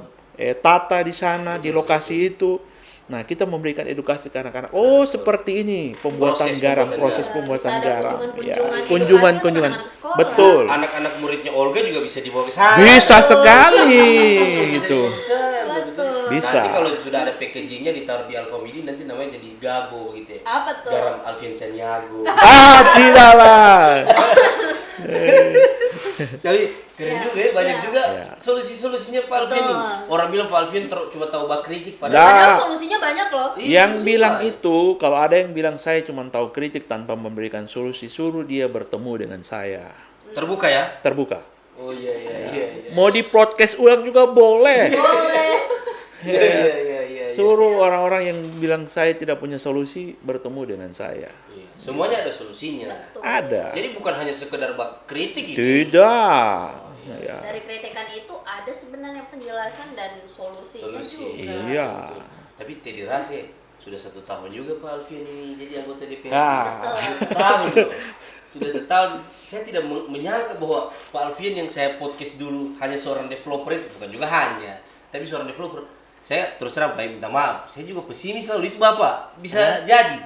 tata di sana, di lokasi itu, nah kita memberikan edukasi ke anak-anak. Oh, seperti ini pembuatan Proses garam, pembuatan proses garam. pembuatan Bisa ada garam. kunjungan Kunjungan. edukasi untuk anak-anak sekolah. Betul. Anak-anak muridnya Olga juga bisa dibawa ke sana. Bisa sekali gitu. Bisa. Betul. Bisa. Nanti kalau sudah ada packagingnya ditaruh di Alfamidi nanti namanya jadi Gago gitu ya. Apa tuh? Garam Alvin Caniago. Tidaklah. Jadi keren Ya, juga ya, banyak ya. juga Ya. solusi-solusinya Pak Alvin. Betul. Orang bilang Pak Alvin cuma tahu bak kritik Nah. padahal Padahal solusinya banyak loh. Yang Iya, bilang semua. itu, kalau ada yang bilang saya cuma tahu kritik tanpa memberikan solusi, suruh dia bertemu dengan saya. terbuka ya. Terbuka. Oh iya iya iya. iya. Mau di podcast ulang juga boleh. Boleh. Iya iya iya iya. Suruh orang-orang yang bilang saya tidak punya solusi bertemu dengan saya. Iya. Semuanya ada solusinya. Betul. Ada. Jadi bukan hanya sekedar bak kritik itu. Tidak. Ya. Dari kritikan itu ada sebenarnya penjelasan dan solusinya Solusi. juga. Iya. Betul. Tapi Teddy Rase sudah 1 tahun juga Pak Alvin ini jadi anggota DPRD. Ah. Betul. Setahun loh. Sudah setahun. Saya tidak menyangka bahwa Pak Alvin yang saya podcast dulu hanya seorang developer itu bukan juga hanya, tapi seorang developer. saya terus terang Pak, minta maaf. Saya juga pesimis selalu itu Bapak bisa jadi.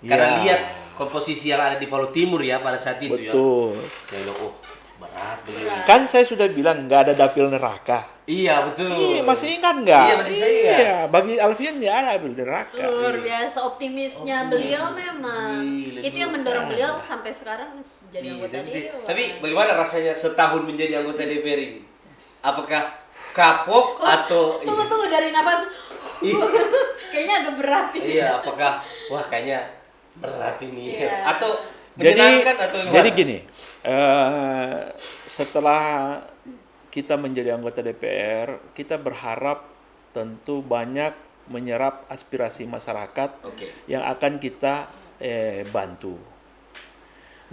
Karena Ya. lihat komposisi yang ada di Palu Timur ya pada saat itu ya. Betul. Saya bilang, oh berat beliau. Kan saya sudah bilang nggak ada dapil neraka. Iya betul. Iya, masih ingat nggak? Iya, masih saya ingat. Iya, bagi Alfian nggak ada dapil neraka. Luar biasa optimisnya beliau memang. Gila, Itu yang mendorong beliau sampai sekarang jadi Iya, anggota dewan. tapi bagaimana rasanya setahun menjadi anggota DPR ini? Apakah kapok atau Tunggu dari nafas. Iya. Kayaknya agak berat ini. Iya, apakah wah kayaknya berat ini Iya. atau menyenangkan atau gimana? Jadi gini, setelah kita menjadi anggota DPR, kita berharap tentu banyak menyerap aspirasi masyarakat Oke. yang akan kita bantu.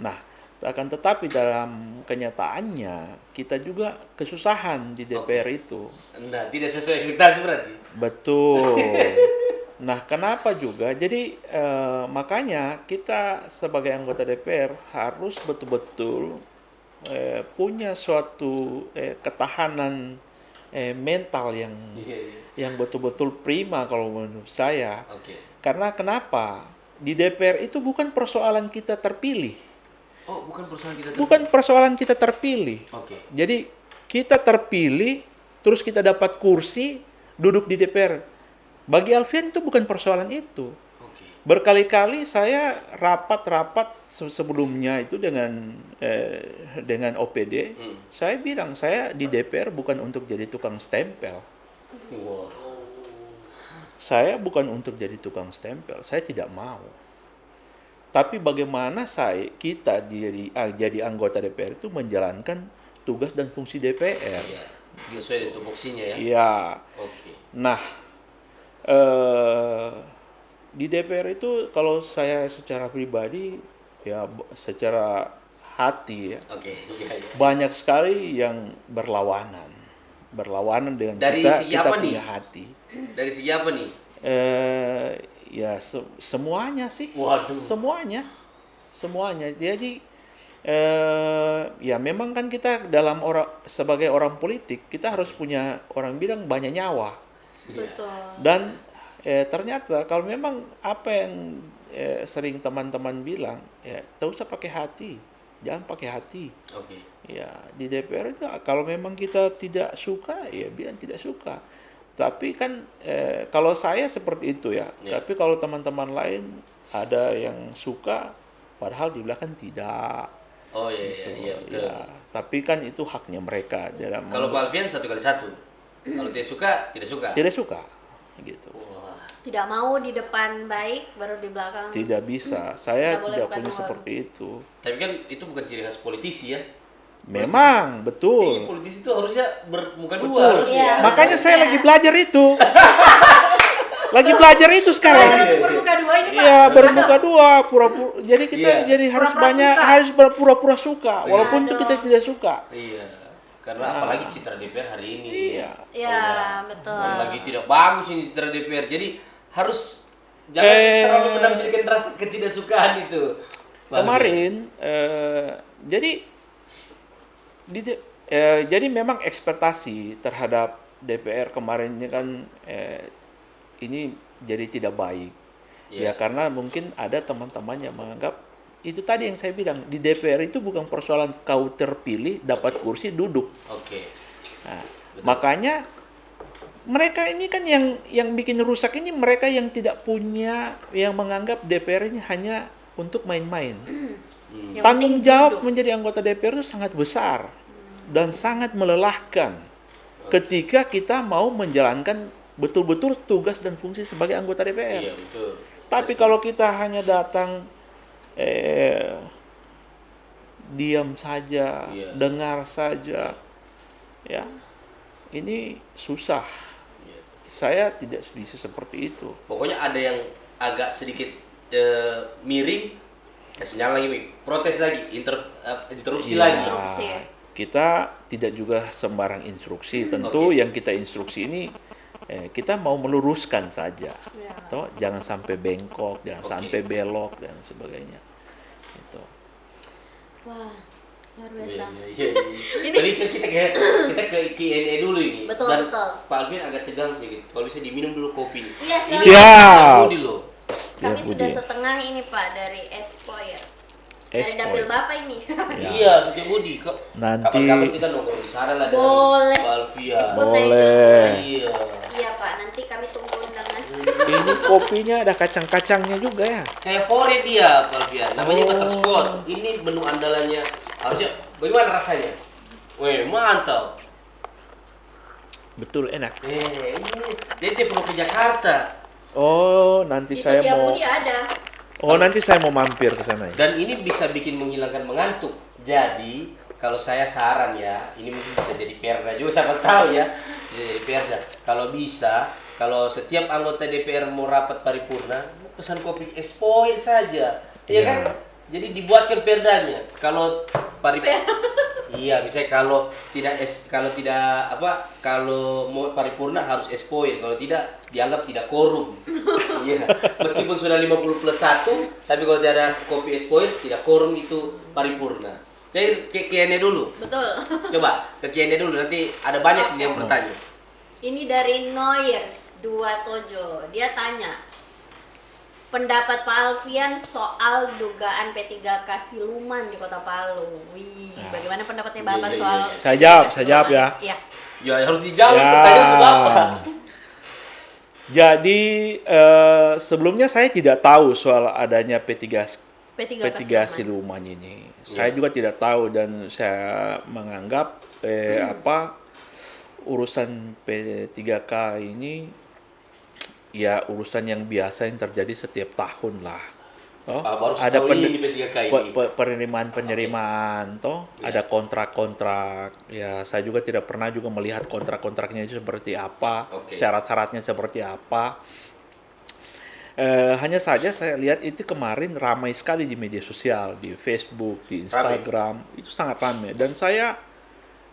Nah, akan tetapi dalam kenyataannya kita juga kesusahan di DPR itu. Nah, tidak sesuai ekspektasi berarti. Betul. Nah, kenapa juga? Jadi makanya kita sebagai anggota DPR harus betul-betul punya suatu ketahanan mental yang betul-betul prima kalau menurut saya. Oke. Karena kenapa? Di DPR itu bukan persoalan kita terpilih. Oh, bukan persoalan kita. Bukan persoalan kita terpilih. Oke. Jadi kita terpilih, terus kita dapat kursi, duduk di DPR. Bagi Alfian itu bukan persoalan itu. Oke. Berkali-kali saya rapat-rapat sebelumnya itu dengan OPD, saya bilang saya di DPR bukan untuk jadi tukang stempel. Wow. Saya bukan untuk jadi tukang stempel, saya tidak mau. Tapi bagaimana kita jadi anggota DPR itu menjalankan tugas dan fungsi DPR. Iya. Sesuai dengan tupoksinya ya. Iya. Oke. Nah, di DPR itu kalau saya secara pribadi ya secara hati ya Oke. Iya, iya. banyak sekali yang berlawanan dengan Dari kita segi apa nih? punya hati. Dari segi apa nih? Ya semuanya sih. Waduh. Semuanya. Jadi ya memang kan kita sebagai orang politik kita harus punya, orang bilang banyak nyawa. Betul. Dan ternyata kalau memang apa yang sering teman-teman bilang, ya tak usah pakai hati, jangan pakai hati. Oke. Ya di DPR itu kalau memang kita tidak suka, ya bilang tidak suka. Tapi kan kalau saya seperti itu ya. Ya. Tapi kalau teman-teman lain ada yang suka, padahal di belakang tidak. Oh iya iya betul. Ya, tapi kan itu haknya mereka dalam. Kalau Pak Alfian 1 kali 1. Kalau tidak suka, tidak suka. Tidak suka, gitu. Wah. Tidak mau di depan baik, baru di belakang. Tidak bisa. Saya Tidak boleh tidak bukan punya luar. seperti itu. Tapi kan itu bukan ciri khas politisi ya. Memang Iya, betul. politisi itu harusnya bermuka dua Betul. harusnya. Iya. Makanya saya Iya. lagi belajar itu. Lagi belajar itu Belajar sekarang. untuk bermuka dua ini Pak. Iya, bermuka Aduh. dua, pura-pura. Jadi kita Iya. jadi harus Pura-pura banyak suka. harus berpura-pura suka, walaupun itu Aduh. kita tidak suka. Iya. Karena apalagi citra DPR hari ini. Iya. Iya, betul. Lagi tidak bagus ini citra DPR. Jadi harus jangan terlalu menampilkan rasa ketidaksukaan itu. Pak Kemarin jadi memang ekspektasi terhadap DPR kemarin ini kan ini jadi tidak baik. Iya. Ya karena mungkin ada teman-teman yang menganggap itu tadi yang saya bilang, di DPR itu bukan persoalan kau terpilih dapat kursi duduk. Oke. Nah, Betul. makanya mereka ini kan yang bikin rusak ini mereka yang tidak punya, yang menganggap DPR ini hanya untuk main-main. Yang Tanggung penting jawab duduk. menjadi anggota DPR itu sangat besar dan sangat melelahkan ketika kita mau menjalankan betul-betul tugas dan fungsi sebagai anggota DPR. Iya betul. Tapi kalau kita hanya datang diam saja, Iya. dengar saja, ya ini susah. Iya. Saya tidak bisa seperti itu. Pokoknya ada yang agak sedikit miring, kasih nyala lagi, Mik. Protes lagi, interupsi Iya. lagi. Interupsi ya. Kita tidak juga sembarang instruksi. Tentu Oke. yang kita instruksi ini kita mau meluruskan saja. Ya. Toh jangan sampai bengkok, jangan Oke. sampai belok dan sebagainya. Gitu. Wah, Luar biasa. Iya. Tapi kita ke Q&A dulu ini. Betul, Dan betul. Pak Alvin agak tegang sih gitu. Kalau bisa diminum dulu kopi nih. Iya, Ini siap. Budi loh. Kami sudah Budi. setengah ini Pak dari Espoir. Dari Espoir. dapil Bapak ini. Ya. Iya, Setia Budi. Nanti- Kapan-kapan kita nongkrong di sana lah. dengan Boleh. Pak Alfian. Bos saya Boleh. Iya. Iya Pak, nanti kami tunggu undangan. Ini kopinya ada kacang-kacangnya juga ya. Kayak favorit dia, Pak Alfian. Namanya Oh. butterscotch. Ini menu andalannya. Harusnya bagaimana rasanya? Weh, mantap. Betul, enak. Ini dia perlu ke Jakarta. Oh, nanti Di saya mau. Setiabudi ada. Oh, nanti saya mau mampir ke sana ya. Dan ini bisa bikin menghilangkan mengantuk. Jadi, kalau saya saran ya, ini mungkin bisa jadi perda juga, siapa tahu ya. Bisa jadi perda. Kalau bisa, kalau setiap anggota DPR mau rapat paripurna, pesan kopi Espoir saja. Iya Iya. kan? Jadi dibuatkan perdanya. Kalau iya, misalnya kalau mau paripurna harus Espoir, kalau tidak dianggap tidak korum. Iya. Meskipun sudah 50+1, tapi kalau tidak ada kopi Espoir tidak korum itu paripurna. Jadi ke Q&A dulu. Betul. Coba ke Q&A dulu, nanti ada banyak yang bertanya. Ini dari Noyers 2 Tojo. Dia tanya, pendapat Pak Alfian soal dugaan P3K siluman di Kota Palu. Wih, bagaimana pendapatnya Bapak Iya, soal iya. Saya jawab, P3K saya jawab siluman? ya. Iya. Ya harus dijawab Ya. pertanyaan itu apa? Jadi sebelumnya saya tidak tahu soal adanya P3 P3K siluman ini. Saya juga tidak tahu dan saya menganggap urusan P3K ini ya urusan yang biasa yang terjadi setiap tahun lah. Toh, Baru ada setahu ini P3K ini. penerimaan toh, Ya. ada kontrak-kontrak. Ya, saya juga tidak pernah juga melihat kontrak-kontraknya itu seperti apa, Oke. syarat-syaratnya seperti apa. Hanya saja saya lihat itu kemarin ramai sekali di media sosial, di Facebook, di Instagram, itu sangat ramai. Dan saya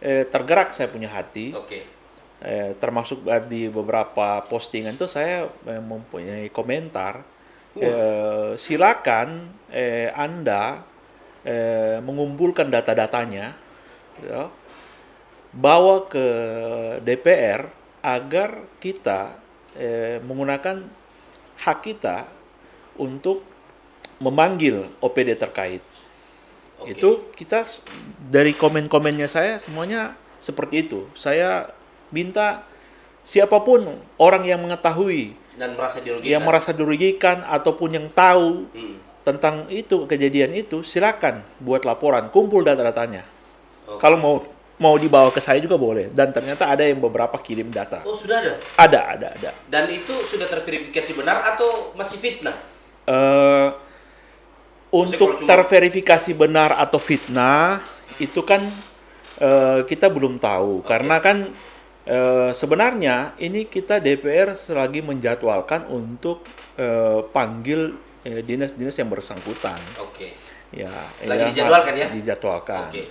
tergerak, saya punya hati. Oke. Termasuk di beberapa postingan itu saya mempunyai komentar. Silakan Anda mengumpulkan data-datanya, ya, bawa ke DPR agar kita menggunakan hak kita untuk memanggil OPD terkait. Oke. Itu kita dari komen-komennya saya semuanya seperti itu. Saya minta siapapun orang yang mengetahui, Dan merasa dirugikan. yang merasa dirugikan ataupun yang tahu Hmm. tentang itu kejadian itu, silakan buat laporan, kumpul data-datanya. Oke. Kalau mau dibawa ke saya juga boleh. Dan ternyata ada yang beberapa kirim data. Oh, sudah ada. Ada. Dan itu sudah terverifikasi benar atau masih fitnah? Untuk kalau cuma- terverifikasi benar atau fitnah itu kan kita belum tahu. Karena kan sebenarnya ini kita DPR selagi menjadwalkan untuk panggil dinas-dinas yang bersangkutan. Oke. Ya, Lagi dijadwalkan ya? Dijadwalkan. Oke.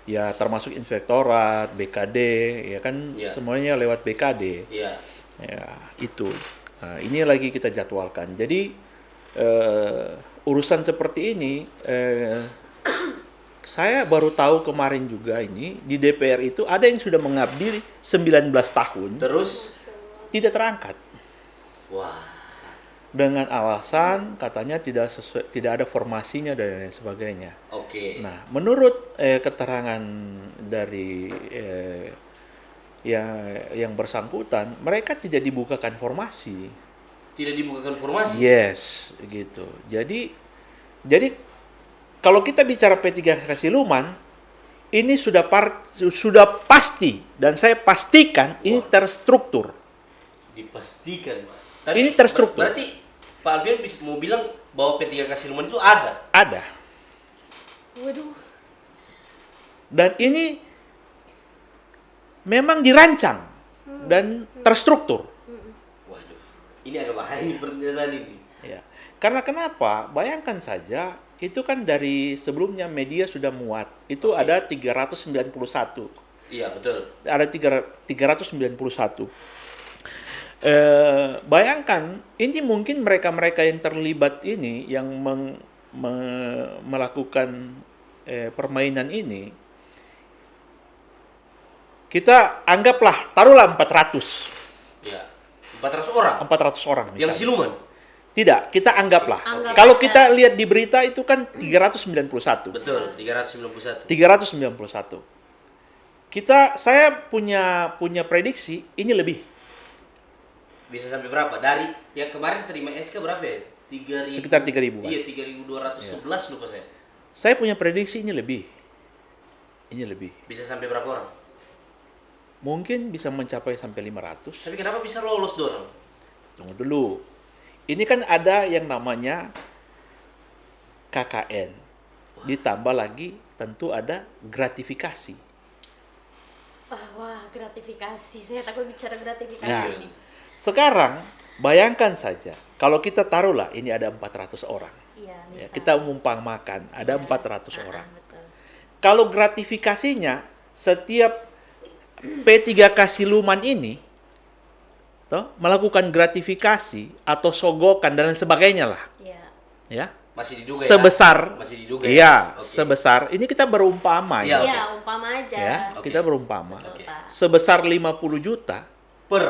Ya, termasuk inspektorat, BKD, ya kan Ya. semuanya lewat BKD. Iya. Ya, itu. Nah, ini lagi kita jadwalkan. Jadi urusan seperti ini saya baru tahu kemarin juga ini di DPR itu ada yang sudah mengabdi 19 tahun Terus, tidak terangkat wah. dengan alasan katanya tidak ada formasinya dan lain sebagainya. Oke. Nah, menurut keterangan dari yang bersangkutan, mereka tidak dibukakan formasi. Tidak dibukakan formasi. Yes, gitu. Jadi kalau kita bicara P3K siluman, ini sudah pasti dan saya pastikan ini terstruktur. Dipastikan. Ini terstruktur. Berarti Pak Alfian mau bilang bahwa P3K siluman itu ada. Ada. Waduh. Dan ini memang dirancang dan terstruktur. Waduh. Ini agak bahaya ini pernyataan ini. Ya. Karena kenapa? Bayangkan saja, itu kan dari sebelumnya media sudah muat. Itu Oke. ada 391. Iya, betul. Ada 391. Bayangkan, ini mungkin mereka-mereka yang terlibat ini, yang melakukan permainan ini, kita anggaplah, taruhlah 400. Ya. 400 orang 400 orang yang misalnya. siluman. Tidak, kita anggaplah. Anggap Kalau aja. kita lihat di berita itu kan 391. Betul, 391. 391. Saya punya prediksi ini lebih. Bisa sampai berapa? Dari yang kemarin terima SK berapa ya? 3.000. Sekitar 3.000-an. Iya, 3.211 lupa saya. Saya punya prediksi ini lebih. Ini lebih. Bisa sampai berapa orang? Mungkin bisa mencapai sampai 500. Tapi kenapa bisa lolos dorong? Tunggu dulu. Ini kan ada yang namanya KKN. Ditambah lagi tentu ada gratifikasi. Wah, gratifikasi. Saya takut bicara gratifikasi Nah, ini. sekarang bayangkan saja kalau kita taruhlah ini ada 400 orang. Iya, Ya, bisa. kita umpamakan ada 400 orang. Betul. Kalau gratifikasinya setiap P3K Siluman ini melakukan gratifikasi atau sogokan dan lain sebagainya lah, Iya. ya. Masih diduga Sebesar, ya? Masih diduga iya, ya? Oke. sebesar ini kita berumpama Iya, ya, Iya, umpama aja. ya, Oke. kita berumpama. Betul, Oke. Pak. Sebesar 50 juta Per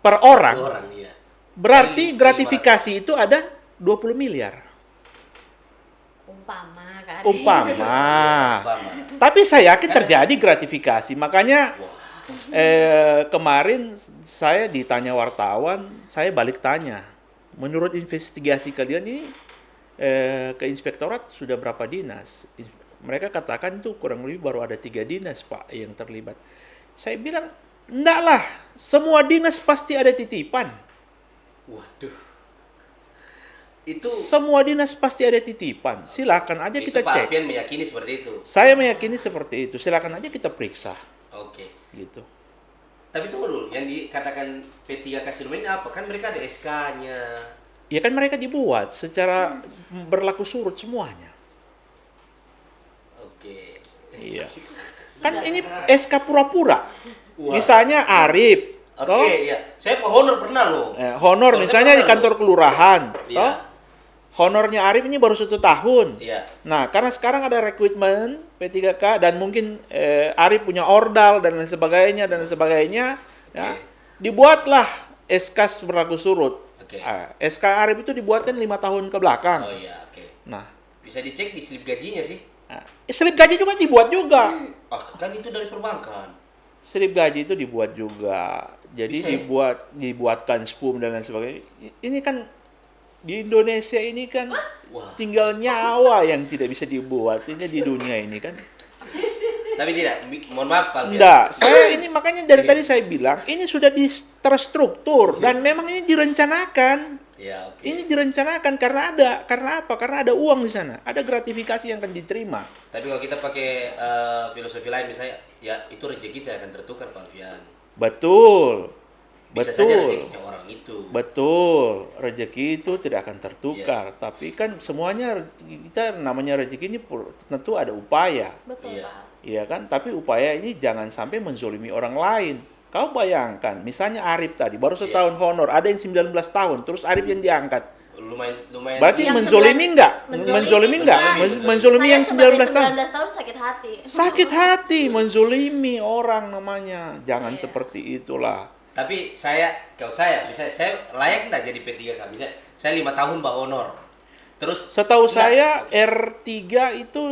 per orang, orang, iya. berarti Kali gratifikasi itu ada 20 miliar. Umpama kan. Umpama. Umpama. Tapi saya yakin terjadi gratifikasi, makanya kemarin saya ditanya wartawan, saya balik tanya, menurut investigasi kalian ini ke inspektorat sudah berapa dinas? Mereka katakan itu kurang lebih baru ada 3 dinas Pak yang terlibat. Saya bilang, enggak lah, semua dinas pasti ada titipan. Waduh. Itu Semua dinas pasti ada titipan. Silakan aja kita Pak cek. Alfian meyakini seperti itu. Saya meyakini seperti itu. Silakan aja kita periksa, Oke. gitu. Tapi tunggu dulu, yang dikatakan P3K Siluman ini apa? Kan mereka ada SK-nya. Ya kan mereka dibuat secara berlaku surut semuanya. Oke. Iya. Kan ini SK pura-pura. Wah. Misalnya Arif, Oke, toh, iya. Saya honor pernah loh. honor Saya misalnya di pernah kantor loh. kelurahan, Iya. toh, honornya Arif ini baru 1 tahun. Iya. Nah, karena sekarang ada rekrutmen P3K dan mungkin Arif punya ordal dan lain sebagainya, ya, Oke. dibuatlah SK berlaku surut. Oke. SK Arif itu dibuatkan 5 tahun ke belakang. Oh iya, oke. Nah, Bisa dicek di slip gajinya sih. slip gaji juga dibuat juga. Ah, kan itu dari perbankan. Slip gaji itu dibuat juga. Jadi Bisa ya? dibuatkan spum dan lain sebagainya. Ini kan di Indonesia ini kan Wah. tinggal nyawa yang tidak bisa dibuat. Ini di dunia ini kan. Tapi tidak, mohon maaf Pak Alfian. Enggak, saya ini makanya dari tadi saya bilang ini sudah terstruktur dan memang ini direncanakan. Ya, oke. Ini direncanakan karena apa? Karena ada uang di sana, ada gratifikasi yang akan diterima. Tapi kalau kita pakai filosofi lain misalnya, ya itu rezeki kita akan tertukar Pak Alfian. Betul. Bisa saja Betul. rezekinya orang itu. Betul, rezeki itu tidak akan tertukar. Tapi kan semuanya kita namanya rezeki ini tentu ada upaya, Betul, Iya. Pak. iya kan? Tapi upaya ini jangan sampai menzolimi orang lain. Kau bayangkan, misalnya Arif tadi baru setahun honor, ada yang 19 tahun, terus Arif yang diangkat. Lumayan. Berarti Yang menzolimi enggak? menzolimi Menzolimi enggak? saya- Menzolimi Saya yang sebagai 19 tahun. 19 tahun sakit hati. Sakit hati, menzolimi orang namanya. Jangan Iya. seperti itulah. Tapi kalau saya, misalnya saya layak nggak jadi P3K? Misalnya saya 5 tahun Pak Honor. Terus Setahu nggak, saya oke. R3 itu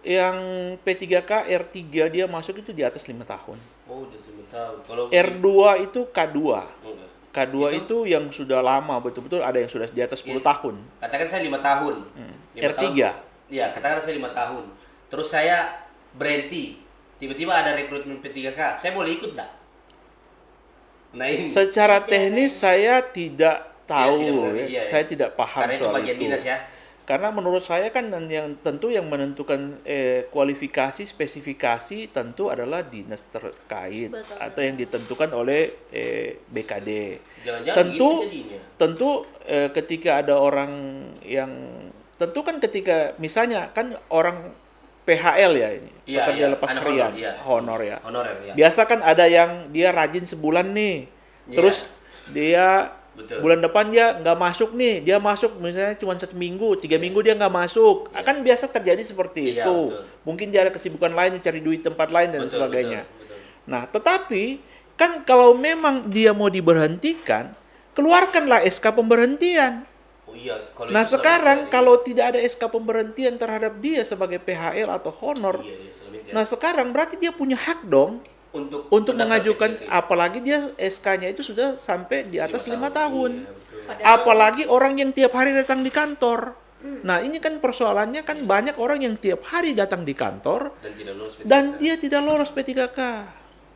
yang P3K R3 dia masuk itu di atas 5 tahun. Oh, udah 5 tahun. Kalau R2 itu K2. Enggak. K2 itu yang sudah lama betul-betul, ada yang sudah di atas 10 Iya. tahun. Katakan saya 5 tahun. 5 R3. Iya, katakan saya 5 tahun. Terus saya berhenti. Tiba-tiba ada rekrutmen P3K. Saya boleh ikut nggak? Nah ini. Secara teknis saya tidak tahu, tidak mengerti, iya, saya iya. tidak paham Karena itu soal bagian itu. dinas ya. Karena menurut saya kan yang tentu yang menentukan kualifikasi, spesifikasi tentu adalah dinas terkait Betul, atau yang ditentukan oleh BKD. Jangan-jangan Tentu gitu jadinya. tentu ketika ada orang yang tentu kan ketika misalnya kan orang PHL ya ini Iya, pekerja iya, lepas anak harian honor, iya. honor ya. Honorer ya. Biasa kan ada yang dia rajin sebulan nih, Iya. terus dia Betul. Bulan depan dia nggak masuk nih, dia masuk misalnya cuma 1 minggu, 3 minggu dia nggak masuk. Akan biasa terjadi seperti Iya, itu. betul. Mungkin dia ada kesibukan lain, mencari duit tempat lain dan Betul, sebagainya. betul. Nah, tetapi kan kalau memang dia mau diberhentikan, keluarkanlah SK pemberhentian. Oh iya, kalau Nah, itu sekarang selama kalau tidak ada SK pemberhentian terhadap dia sebagai PHL atau honor, iya, selama ini nah sekarang berarti dia punya hak dong untuk pendaftar mengajukan, P3K. apalagi dia SK-nya itu sudah sampai di atas 5 tahun. Iya, betul. Padahal- Apalagi orang yang tiap hari datang di kantor. Nah, ini kan persoalannya kan banyak orang yang tiap hari datang di kantor Dan tidak lulus P3K. dan dia tidak lolos P3K.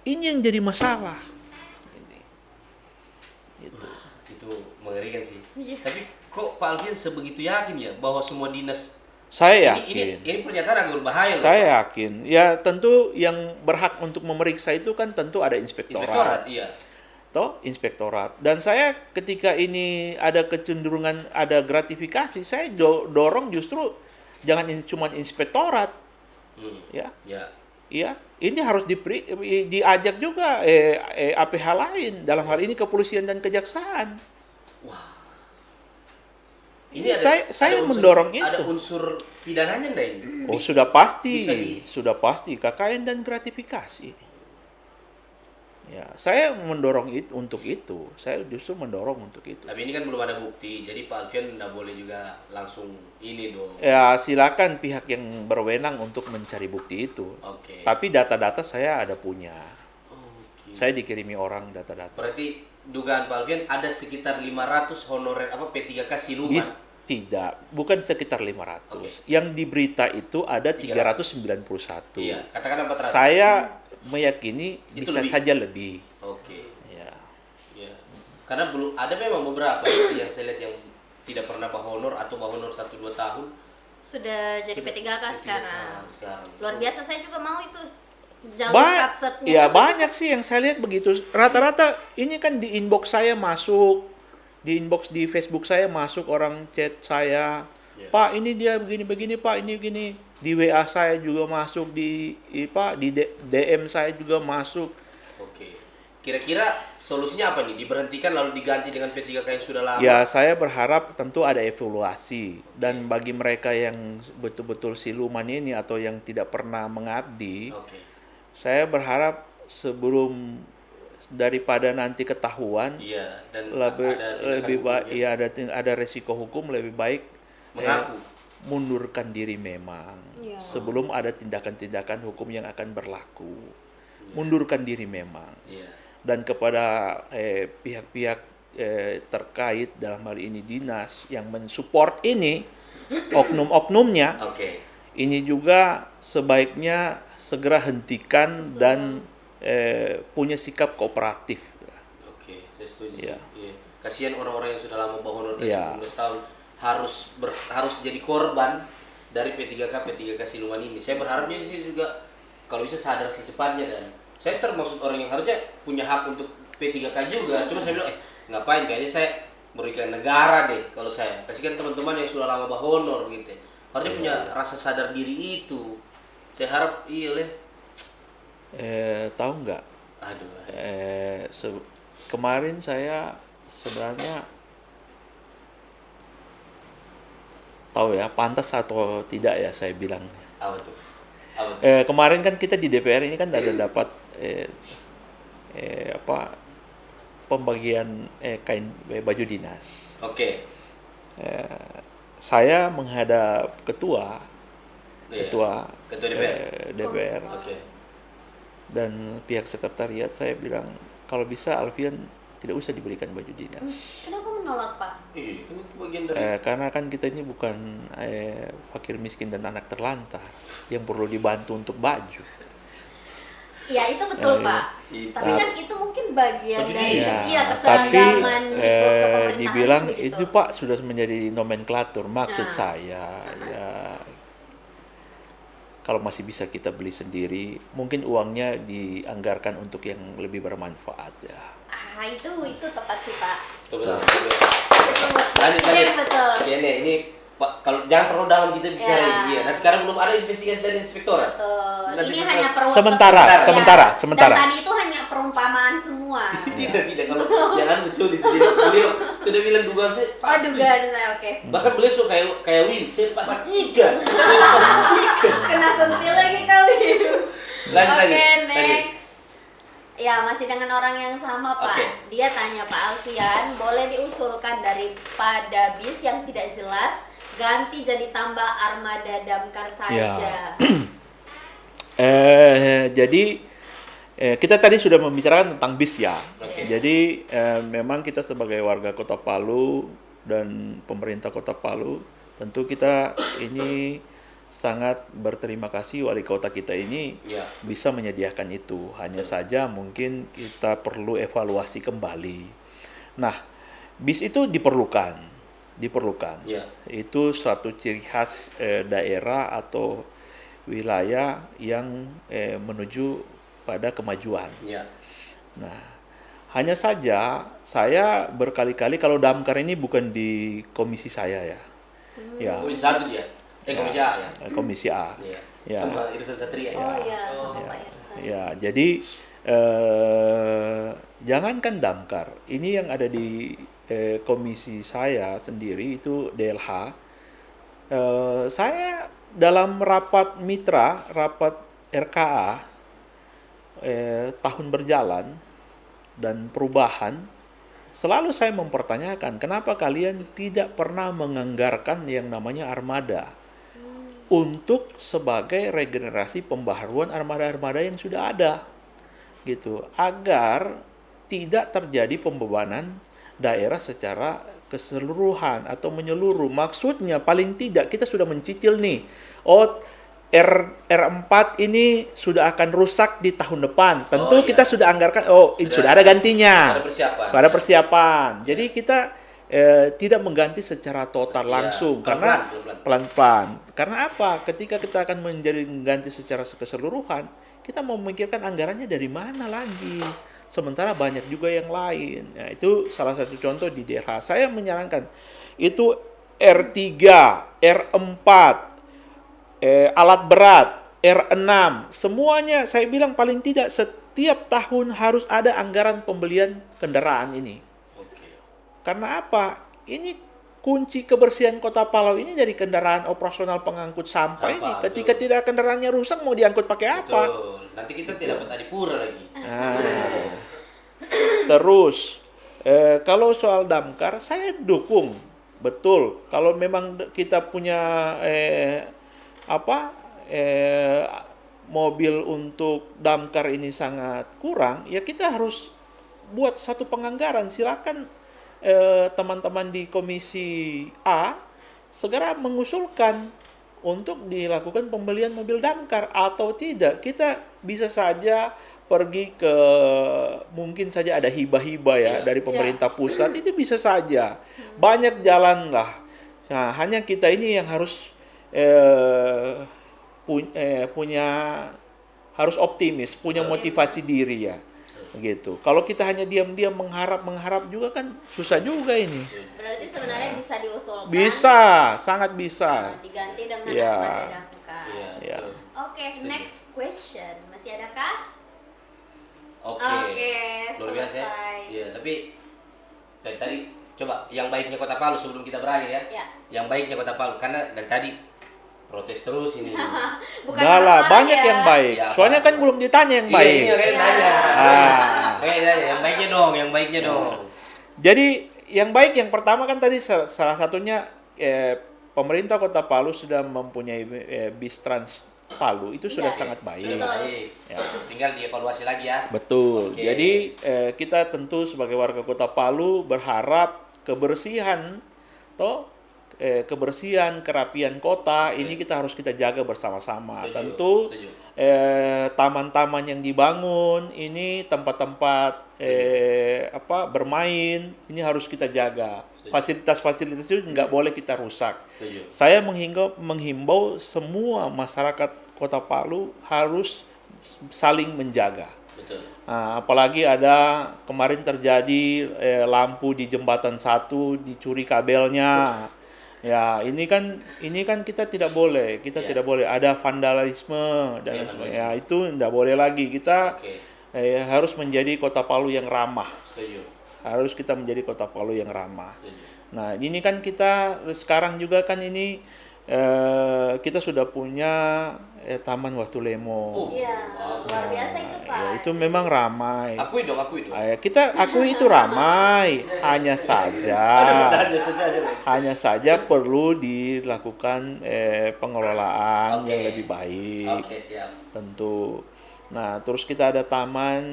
Ini yang jadi masalah. Ini. Itu. Itu mengerikan sih. Iya. Tapi kok Pak Alfian sebegitu yakin ya bahwa semua dinas Saya ini yakin. pernyataan agak berbahaya loh. Saya yakin. Ya tentu yang berhak untuk memeriksa itu kan tentu ada Inspektorat, inspektorat. iya. Toh inspektorat. Dan saya ketika ini ada kecenderungan ada gratifikasi, saya dorong justru jangan cuma inspektorat, ya. Ya. Iya, ini harus diajak juga APH lain, dalam hal ini kepolisian dan kejaksaan. Ini Saya unsur- mendorong Ada itu. unsur pidananya enggak ini? Oh, sudah pasti, bisa sudah pasti KKN dan gratifikasi. Ya, saya mendorong itu untuk itu. Saya justru mendorong untuk itu. Tapi ini kan belum ada bukti, jadi Pak Alfian nggak boleh juga langsung ini dong. Ya, silakan pihak yang berwenang untuk mencari bukti itu. Oke. Tapi data-data saya ada punya. Oke. Saya dikirimi orang data-data. Berarti dugaan Pak Alfian ada sekitar 500 honorer P3K siluman. Tidak, bukan sekitar 500. Oke. Yang di berita itu ada 391. Iya, katakan 400. Saya meyakini Itu bisa lebih. saja lebih. Oke. Ya. Ya. Karena belum ada memang beberapa yang saya lihat yang tidak pernah bahonor atau bahonor 1-2 tahun. Sudah jadi P3K sekarang. Sekarang. Luar biasa, saya juga mau itu jalur satsetnya. Ya banyak sih yang saya lihat begitu. Rata-rata ini kan di inbox saya masuk, di inbox di Facebook saya masuk orang chat saya, Ya. Pak ini dia begini-begini Pak, ini begini. Di WA saya juga masuk, di DM saya juga masuk. Oke. Kira-kira solusinya apa nih? Diberhentikan lalu diganti dengan P3K yang sudah lama? Ya saya berharap tentu ada evaluasi, dan bagi mereka yang betul-betul siluman ini atau yang tidak pernah mengabdi, Oke. saya berharap sebelum daripada nanti ketahuan, Iya, dan lebih ada tindakan lebih hukum baik ya. ya ada resiko hukum, lebih baik Mengaku. mundurkan diri memang Iya. sebelum ada tindakan-tindakan hukum yang akan berlaku. Mundurkan diri memang. Iya. Dan kepada pihak-pihak terkait dalam hal ini dinas yang mensupport ini, oknum-oknumnya, Oke. ini juga sebaiknya segera hentikan dan punya sikap kooperatif. Oke, saya setuju. Iya. Iya. Kasihan orang-orang yang sudah lama bahonor Iya. 19 tahun harus jadi korban dari P3K siluman ini. Saya berharapnya sih juga kalau bisa sadar secepatnya, dan saya termasuk orang yang harusnya punya hak untuk P3K juga. Cuma saya bilang, ngapain, kayaknya saya merugikan negara deh kalau saya. Kasihkan teman-teman yang sudah lama bahonor gitu. Harusnya punya rasa sadar diri itu. Saya harap iya leh. Tahu nggak? Aduh. Kemarin saya sebenarnya tahu ya, pantas atau tidak ya saya bilang. Apa tuh? Apa tuh? Kemarin kan kita di DPR ini kan ada dapat pembagian kain baju dinas. Oke. Saya menghadap ketua Iya. ketua DPR. DPR Oke. dan pihak sekretariat, saya bilang kalau bisa Alfian tidak usah diberikan baju dinas. Kenapa menolak, Pak? Iya, kan itu bagian dari Karena kan kita ini bukan fakir miskin dan anak terlantar yang perlu dibantu untuk baju. Ya itu betul, Iya. Pak. Itu. Tapi kan itu mungkin bagian Baju dari dinas. Tapi keseragaman di pemerintahan dibilang begitu. itu Pak sudah menjadi nomenklatur. Maksud Nah. saya ya kalau masih bisa kita beli sendiri, mungkin uangnya dianggarkan untuk yang lebih bermanfaat ya. Itu tepat sih, Pak. Betul. Lanjut. Lanjut. Betul. Ya, nih, ini Pak, kalau jangan terlalu dalam kita bicara. Ya. Iya, nanti karena belum ada investigasi dari inspektorat. Betul. Nanti Ini setelah- hanya perwakilan Sementara. Dan tadi itu hanya perumpamaan semua. Tidak kalau jangan betul itu. Beliau sudah bilang dugaan saya Oh, pasti. dugaan saya, oke. Bahkan beliau suka kayak Win, saya pastikan. Saya pastikan. Kena sentil lagi kali. Lanjut, Oke, lanjut. next. Ya, masih dengan orang yang sama, Pak. Oke. Dia tanya, Pak Alfian, boleh diusulkan daripada bis yang tidak jelas, ganti jadi tambah armada damkar saja. Jadi kita tadi sudah membicarakan tentang bis ya. Oke. Jadi memang kita sebagai warga Kota Palu dan pemerintah Kota Palu, tentu kita ini sangat berterima kasih wali kota kita ini Ya. bisa menyediakan itu. Hanya saja mungkin kita perlu evaluasi kembali. Nah, bis itu diperlukan. Ya. Itu suatu ciri khas daerah atau wilayah yang menuju pada kemajuan. Ya. Nah, hanya saja saya berkali-kali, kalau damkar ini bukan di komisi saya ya. Ya, Komisi 1 dia. Komisi A ya. komisi A. Iya. Ya. Sama Irsan Satria. Oh iya, Oh. sama Pak Irsan. Ya, jadi jangankan damkar, ini yang ada di komisi saya sendiri itu DLH. Saya dalam rapat mitra, rapat RKA tahun berjalan dan perubahan, selalu saya mempertanyakan kenapa kalian tidak pernah menganggarkan yang namanya armada untuk sebagai regenerasi pembaharuan armada-armada yang sudah ada, gitu, agar tidak terjadi pembebanan daerah secara keseluruhan atau menyeluruh. Maksudnya paling tidak kita sudah mencicil nih, R4 ini sudah akan rusak di tahun depan. Tentu iya. kita sudah anggarkan, ini sudah ada gantinya. Ada persiapan. Pada persiapan. Jadi kita tidak mengganti secara total Iya, langsung pelan-pelan, karena pelan-pelan. Karena apa? Ketika kita akan mengganti secara keseluruhan, kita mau memikirkan anggarannya dari mana lagi. Sementara banyak juga yang lain. Nah, itu salah satu contoh di daerah. Saya menyarankan itu R3, R4, alat berat, R6, semuanya saya bilang paling tidak setiap tahun harus ada anggaran pembelian kendaraan ini. Oke. Karena apa? Ini kunci kebersihan Kota Palau ini dari kendaraan operasional pengangkut sampah ini. Sampah, Ketika betul. tidak kendaranya rusak, mau diangkut pakai apa? Betul. Nanti kita tidak dapat adipura lagi. Nah, terus kalau soal damkar saya dukung betul. Kalau memang kita punya mobil untuk damkar ini sangat kurang, ya kita harus buat satu penganggaran. Silakan teman-teman di komisi A segera mengusulkan untuk dilakukan pembelian mobil damkar, atau tidak kita bisa saja pergi ke, mungkin saja ada hibah-hibah ya dari pemerintah pusat, itu bisa saja. Banyak jalan lah. Nah, hanya kita ini yang harus harus optimis, punya motivasi diri ya. Begitu. Kalau kita hanya diam-diam mengharap juga kan susah juga ini. Berarti sebenarnya bisa diusulkan. Bisa, sangat bisa. Diganti dengan Ya. armada damkar. Iya. Ya. betul. Oke, next question. Masih adakah? Oke. Oke, Luar biasa ya. selesai. Iya, tapi dari tadi coba yang baiknya Kota Palu sebelum kita berakhir ya. Ya. Yang baiknya Kota Palu karena dari tadi protes terus ini. Bukan Enggak lah, marah-marah banyak ya. yang baik. Ya, Soalnya apa? kan belum ditanya yang Iya, baik. ini kayak nanya. Kayak nanya, yang baiknya dong, yang baiknya dong. Jadi yang baik yang pertama kan tadi salah satunya pemerintah Kota Palu sudah mempunyai bis trans Palu, itu sudah Iya. sangat baik. Betul. Baik. Ya. Tinggal dievaluasi lagi ya. Betul. Oke. Jadi kita tentu sebagai warga Kota Palu berharap kebersihan, kebersihan, kerapian kota ini kita harus kita jaga bersama-sama. Setuju, Tentu setuju. taman-taman yang dibangun ini, tempat-tempat bermain ini harus kita jaga. Setuju. Fasilitas-fasilitas itu nggak boleh kita rusak. Setuju. Saya menghimbau semua masyarakat Kota Palu harus saling menjaga. Betul. Nah, apalagi ada kemarin terjadi lampu di jembatan 1 dicuri kabelnya. Ya, ini kan kita tidak boleh. Kita Ya. tidak boleh ada vandalisme dan Ya, sebagainya. Ya, itu tidak boleh lagi. Kita Oke. harus menjadi Kota Palu yang ramah. Setuju. Harus kita menjadi Kota Palu yang ramah. Setuju. Nah, ini kan kita sekarang juga kan ini kita sudah punya Taman Watulemo. Iya, luar biasa itu Pak. Ya, itu memang ramai. Akui dong. Kita akui itu ramai, hanya saja perlu dilakukan pengelolaan yang lebih baik. Oke, siap. Tentu. Nah, terus kita ada taman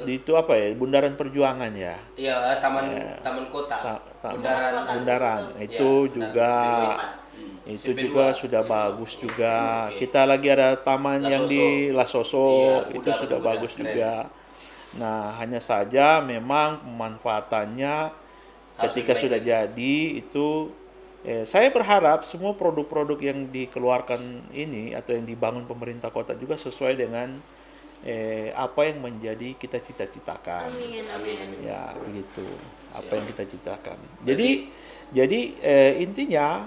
di itu apa ya? Bundaran Perjuangan ya. Iya, taman kota. Bundaran. Ya, Itu juga itu SMP2. juga sudah bagus juga. Kita lagi ada taman yang di Lasoso, Iya, itu sudah udah, bagus keren. juga. Nah, hanya saja memang pemanfaatannya ketika sudah jadi itu saya berharap semua produk-produk yang dikeluarkan ini atau yang dibangun pemerintah kota juga sesuai dengan apa yang menjadi kita cita-citakan. Amin. Ya, begitu. Apa yang kita citakan. Jadi intinya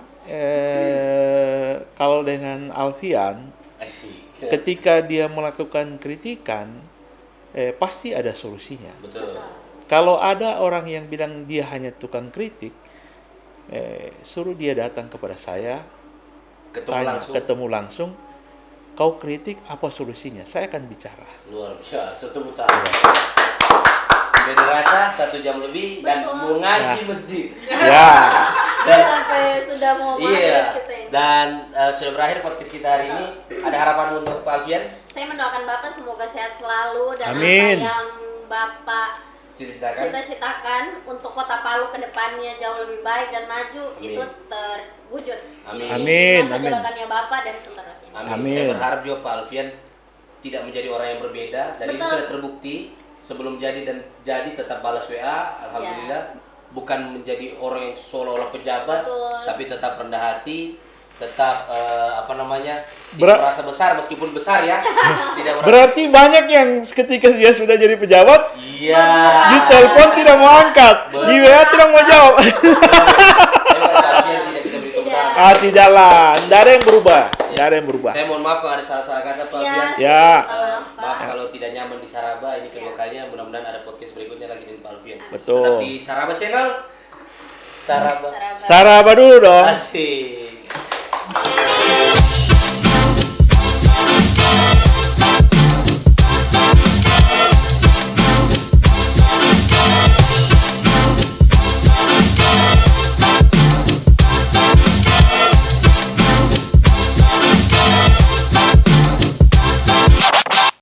kalau dengan Alfian Asik. ketika dia melakukan kritikan pasti ada solusinya. Betul. Kalau ada orang yang bilang dia hanya tukang kritik, suruh dia datang kepada saya, ketemu langsung, kau kritik apa solusinya? Saya akan bicara. Luar biasa, tepuk tangan. Udah dirasa 1 jam lebih dan Betul. mau ngaji masjid. Ya, Udah sampai sudah mau maghrib kita ini. Dan sudah berakhir podcast kita hari ini. Ada harapan untuk Pak Alfian? Saya mendoakan Bapak semoga sehat selalu dan Amin. apa yang Bapak Cita-citakan? cita-citakan untuk Kota Palu ke depannya jauh lebih baik dan maju Amin. itu terwujud di Amin. masa Amin. jabatannya Bapak dan seterusnya. Amin. Saya berharap juga Pak Alfian tidak menjadi orang yang berbeda. Dan itu Betul. sudah terbukti sebelum jadi dan jadi tetap balas WA. Alhamdulillah. Bukan menjadi orang yang seolah-olah pejabat, Betul. tapi tetap rendah hati, tetap tidak merasa besar meskipun besar ya. Tidak merasa. berarti banyak yang ketika dia sudah jadi pejabat, Iya. di telepon tidak mau angkat, di WA tidak mau jawab. Tapi kalau Pak Alfian tidak kita beri tepuk tangan. Tidaklah, tidak ada yang berubah, tidak ada yang berubah. Saya mohon maaf kalau ada salah-salah kata Pak Alfian. Ya. Maaf kalau tidak nyaman di Saraba, ini kedua kalinya. Mudah-mudahan ada podcast berikutnya lagi dengan Pak Alfian. Betul. Tetap di Saraba Channel. Saraba. Saraba dulu dong. Asik.